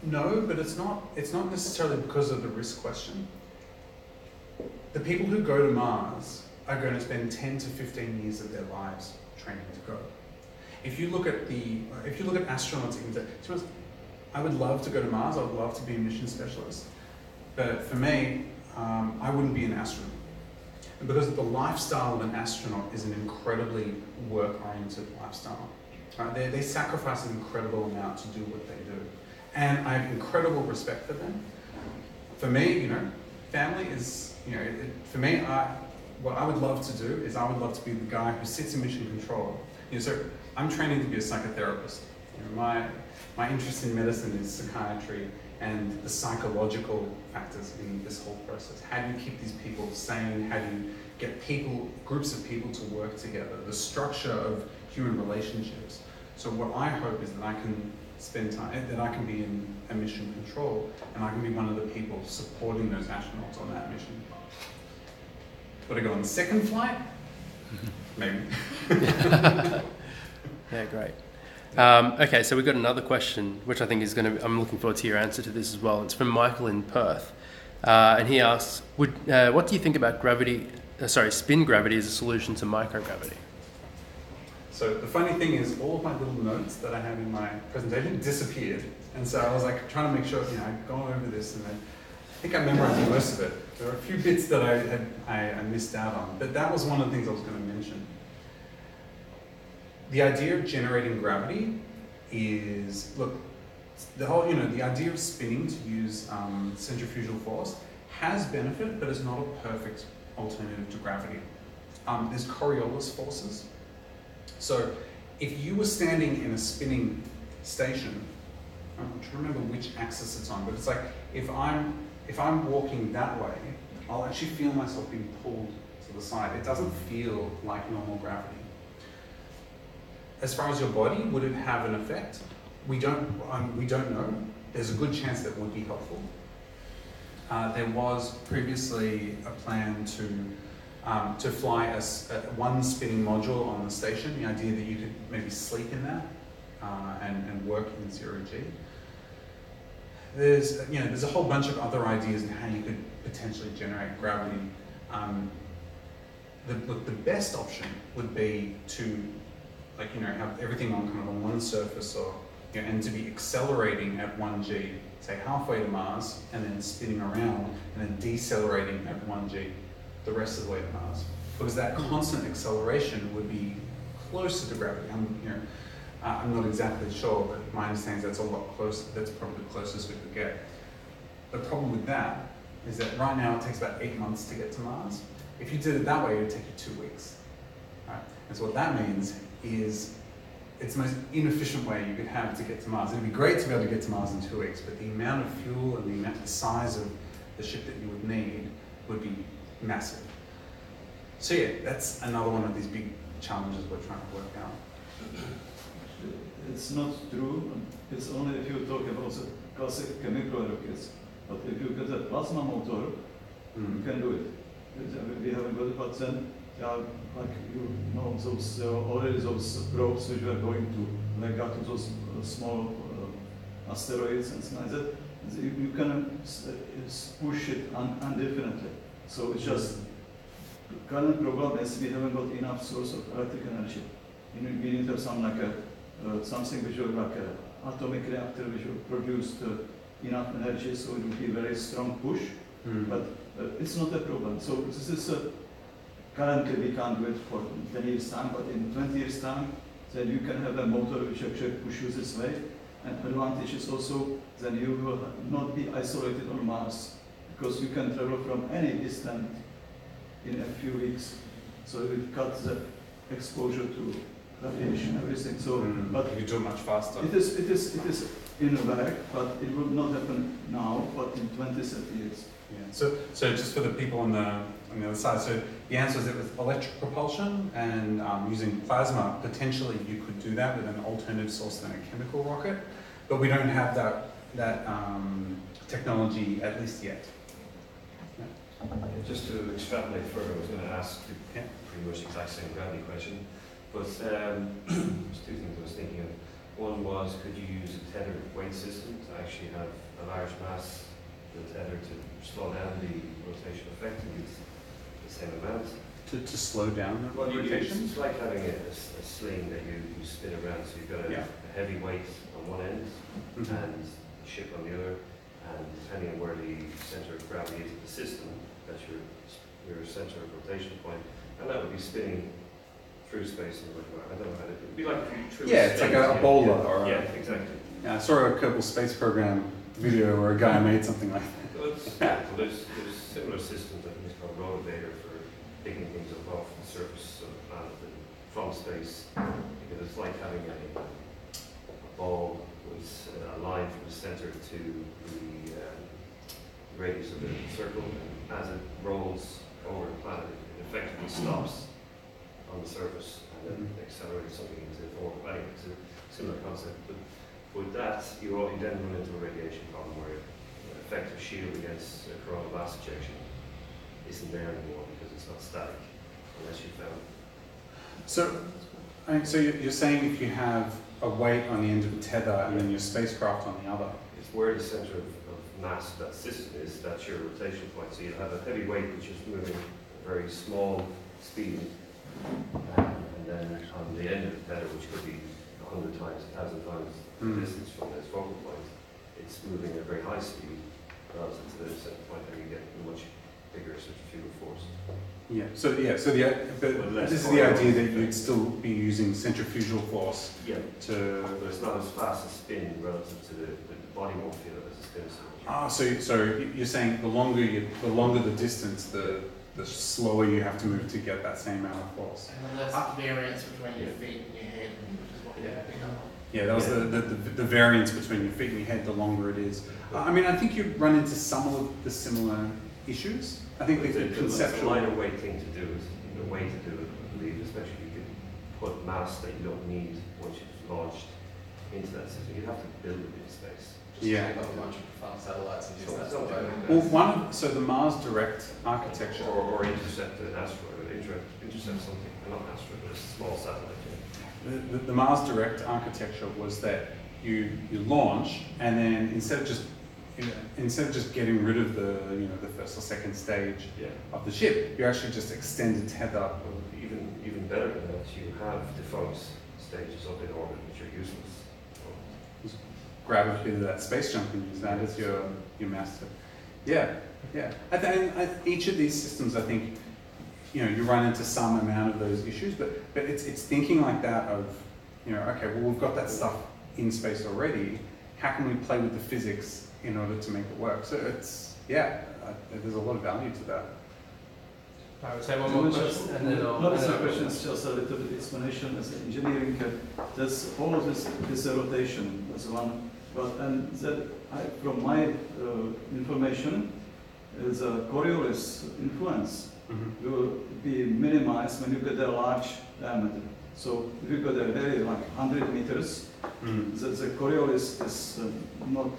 No, but it's not necessarily because of the risk question. The people who go to Mars are going to spend 10 to 15 years of their lives training to go. If you look at astronauts, you can say, I would love to go to Mars, I would love to be a mission specialist. But for me, I wouldn't be an astronaut. Because the lifestyle of an astronaut is an incredibly work-oriented lifestyle. Right? They sacrifice an incredible amount to do what they do. And I have incredible respect for them. For me, family is, for me, what I would love to do is I would love to be the guy who sits in mission control. So I'm training to be a psychotherapist. My interest in medicine is psychiatry and the psychological factors in this whole process. How do you keep these people sane? How do you get groups of people to work together? The structure of human relationships. So what I hope is that I can spend time, that I can be in a mission control, and I can be one of the people supporting those astronauts on that mission. Would I go on the second flight? Maybe. Yeah, great. Okay, so we've got another question, which I think is I'm looking forward to your answer to this as well. It's from Michael in Perth. And he asks, what do you think about spin gravity as a solution to microgravity? So the funny thing is, all of my little notes that I have in my presentation disappeared. And so I was like trying to make sure, I'd gone over this, and I think I memorized most of it. There were a few bits that I missed out on, but that was one of the things I was going to mention. The idea of generating gravity is, the idea of spinning to use centrifugal force has benefit, but it's not a perfect alternative to gravity. There's Coriolis forces. So if you were standing in a spinning station, I'm trying to remember which axis it's on, but it's like if I'm walking that way, I'll actually feel myself being pulled to the side, it doesn't feel like normal gravity. As far as your body, would it have an effect? We don't know. There's a good chance that would be helpful. There was previously a plan to fly one spinning module on the station. The idea that you could maybe sleep in that and work in zero G. There's a whole bunch of other ideas on how you could potentially generate gravity. The best option would be to have everything on kind of on one surface, or and to be accelerating at 1G, say halfway to Mars, and then spinning around and then decelerating at 1G the rest of the way to Mars. Because that constant acceleration would be closer to gravity. I'm not exactly sure, but my understanding is that's a lot closer. That's probably the closest we could get. The problem with that is that right now it takes about 8 months to get to Mars. If you did it that way, it would take you 2 weeks. Right? And so what that means is it's the most inefficient way you could have to get to Mars. It'd be great to be able to get to Mars in 2 weeks, but the amount of fuel and the size of the ship that you would need would be massive. So yeah, that's another one of these big challenges we're trying to work out. It's not true. It's only if you talk about the classic chemical rockets. But if you get a plasma motor, you can do it. We haven't got it, but then already those probes which were going to leg out to those small asteroids and things like that. You can push it indefinitely. So it's just current problem is we haven't got enough source of electric energy. We need to have something which will like an atomic reactor which will produce enough energy, so it will be a very strong push. But it's not a problem. So this is currently we can't do it for 10 years time, but in 20 years time, then you can have a motor which actually pushes this way. And advantage is also then you will not be isolated on Mars, because you can travel from any distance in a few weeks. So it will cut the exposure to radiation, everything. So, but you do it much faster. It is in a work, but it will not happen now, but in 20, 30 years. Yeah. So just for the people on the other side, so the answer is that with electric propulsion and using plasma, potentially you could do that with an alternative source than a chemical rocket, but we don't have that technology, at least yet. Just to extrapolate further, I was going to ask pretty much the exact same gravity question, but there's two things I was thinking of. One was, could you use a tethered weight system to actually have a large mass, the tether to slow down the rotation effect and use the same amount? To slow down the rotation? It's like having a sling that you spin around, so you've got a heavy weight on one end and a ship on the other, and depending on where the center of gravity is of the system, that's your center of rotation point, and that would be spinning through space and whatnot. I don't know how to do it. It'd be like it's like a bowler or exactly. Yeah, I saw a Kerbal Space Program video where a guy made something like that. Well, there's similar systems. I think it's called Rotovator for picking things up off the surface of the planet and from space, because it's like having a ball with a line from the center to the radius of the circle, and as it rolls over the planet, it effectively stops on the surface and then accelerates something into orbit. I think it's a similar concept, but with that, you then run into a radiation problem where an effective shield against coronal mass ejection isn't there anymore because it's not static unless you found. So you're saying if you have a weight on the end of a tether and then your spacecraft on the other? It's where the center of mass of that system is, that's your rotation point. So you have a heavy weight which is moving at a very small speed, and then on the end of the tether, which could be 100 times, 1,000 times the distance from this focal point, it's moving at a very high speed relative to the center point, and you get a much bigger centrifugal force. This is the idea that you'd still be using centrifugal force. Yeah. But it's not as fast a spin relative to the body won't feel it as a spin. So you're saying the longer the distance, the slower you have to move to get that same amount of force. And the less variance between your feet and your head, which is what you're picking up. Yeah, that was the variance between your feet and your head, the longer it is. I mean, I think you run into some of the similar issues. I think the It's a conceptual. lighter weight thing to do. It's a way to do it, I believe, especially if you can put mass that you don't need once you've launched into that system. You have to build it in space. Yeah. Take off a bunch of farm satellites and use So that it's to something drive. like So the Mars Direct architecture. or intercept an asteroid, intercept something, not an asteroid, but a small satellite. The Mars Direct architecture was that you launch, and then instead of just getting rid of the first or second stage Yeah. of the ship, you actually just extend a tether. Well, even better than that, you have defunct stages of in orbit which are useless. Grab a bit of that space junk and use that as your master. Yeah. Each of these systems, I think, you run into some amount of those issues, but it's thinking like that of, okay, well, we've got that stuff in space already. How can we play with the physics in order to make it work? So there's a lot of value to that. I would say one more question, and then I'll. Not a question, it's just a little bit explanation. As engineering, there's all of this rotation. That's one. But from my information, is a Coriolis influence will be minimized when you get a large diameter. So if you got a very 100 meters, the Coriolis is not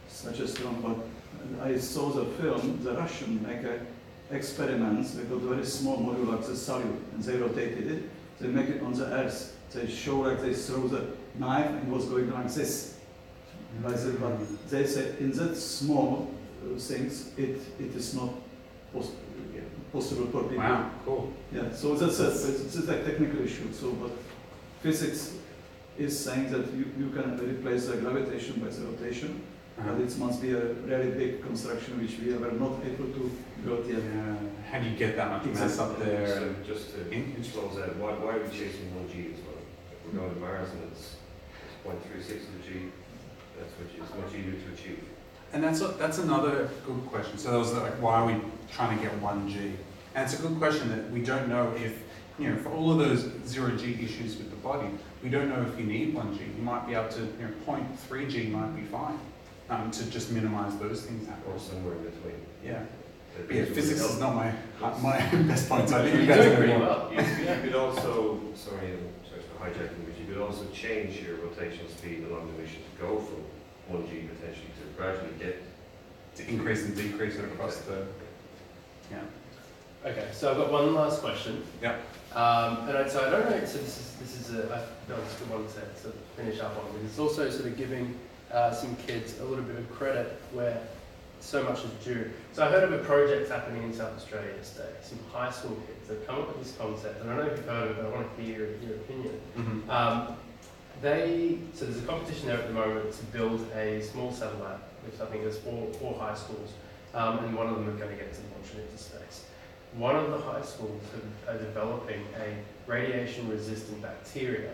such a strong. But I saw the film. The Russian make experiments. They got a very small module like the Salyut, and they rotated it. They make it on the Earth. They show like they throw the knife and it was going like this. But they say in that small things, it is not possible for people. Wow, cool. Yeah, so it's a technical issue. So, but physics is saying that you can replace the gravitation by the rotation, but it must be a really big construction which we were not able to build yet. How do you get that much mass up there? So just to close out, why are we chasing 1G as well? If we're going to Mars and it's 0.36 of the G, that's much easier to achieve. And that's another good question. So that was why are we trying to get 1G? And it's a good question that we don't know if, for all of those 0G issues with the body, we don't know if you need 1G. You might be able to, 0.3G might be fine to just minimize those things Or somewhere in between. Yeah. But yeah, physics is not my best point. So I think you You're guys doing know pretty more. well. You could also, sorry for hijacking, but you could also change your rotational speed along the mission to go from 1G potentially to gradually get To increase and decrease it across the. Yeah. Okay, so I've got one last question. Yep. So I don't know. So this is a good one to finish up on. But it's also sort of giving some kids a little bit of credit where so much is due. So I heard of a project happening in South Australia yesterday. Some high school kids have come up with this concept, and I don't know if you've heard of it, but I want to hear your opinion. So there's a competition there at the moment to build a small satellite, which I think there's four high schools, and one of them are going to get to launch it into space. One of the high schools are developing a radiation-resistant bacteria,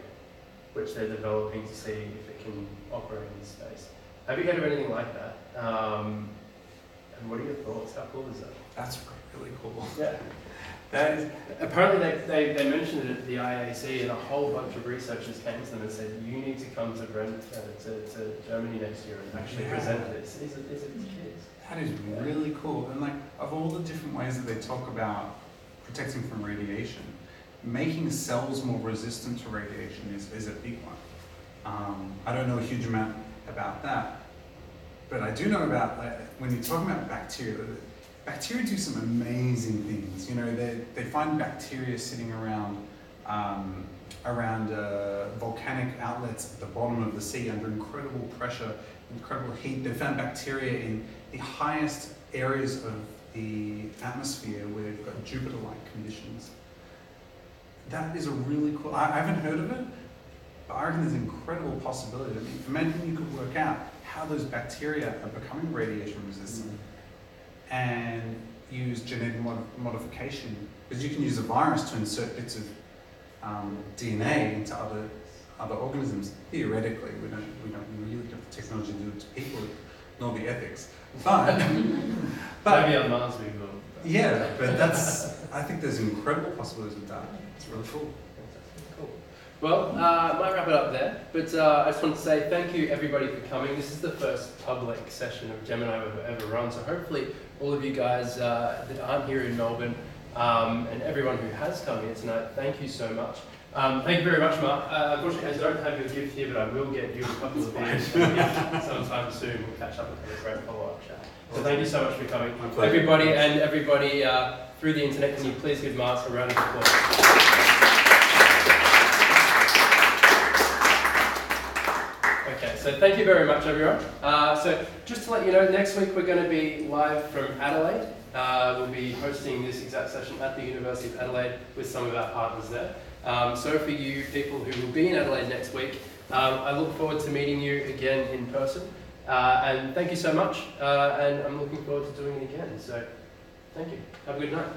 which they're developing to see if it can operate in space. Have you heard of anything like that? And what are your thoughts? How cool is that? That's really cool. Yeah. Apparently they mentioned it at the IAC, and a whole bunch of researchers came to them and said, you need to come to Germany next year and actually present this. These are kids. That is really cool. And of all the different ways that they talk about protecting from radiation, making cells more resistant to radiation is a big one. I don't know a huge amount about that, but I do know about when you're talking about bacteria. Bacteria do some amazing things. They find bacteria sitting around volcanic outlets at the bottom of the sea under incredible pressure, incredible heat. They found bacteria in the highest areas of the atmosphere where they've got Jupiter-like conditions. That is a really cool. I haven't heard of it, but I reckon there's an incredible possibility. I mean, imagine you could work out how those bacteria are becoming radiation resistant. And use genetic modification, because you can use a virus to insert bits of DNA into other organisms. Theoretically, we don't really have the technology to do it to people, nor the ethics. But Maybe on Mars we will. Yeah, but I think there's incredible possibilities with that. It's really cool. Cool. Well, I might wrap it up there, but I just want to say thank you everybody for coming. This is the first public session of Gemini we've ever run, so hopefully all of you guys that aren't here in Melbourne and everyone who has come here tonight, thank you so much. Thank you very much, Mark. Unfortunately, I don't have your gift here, but I will get you a couple of beers sometime soon. We'll catch up and have a great follow-up chat. So thank you so much for coming. Everybody through the internet, can you please give Mark a round of applause? Okay, so thank you very much, everyone. So just to let you know, next week we're going to be live from Adelaide. We'll be hosting this exact session at the University of Adelaide with some of our partners there. So for you people who will be in Adelaide next week, I look forward to meeting you again in person. And thank you so much, and I'm looking forward to doing it again. So thank you. Have a good night.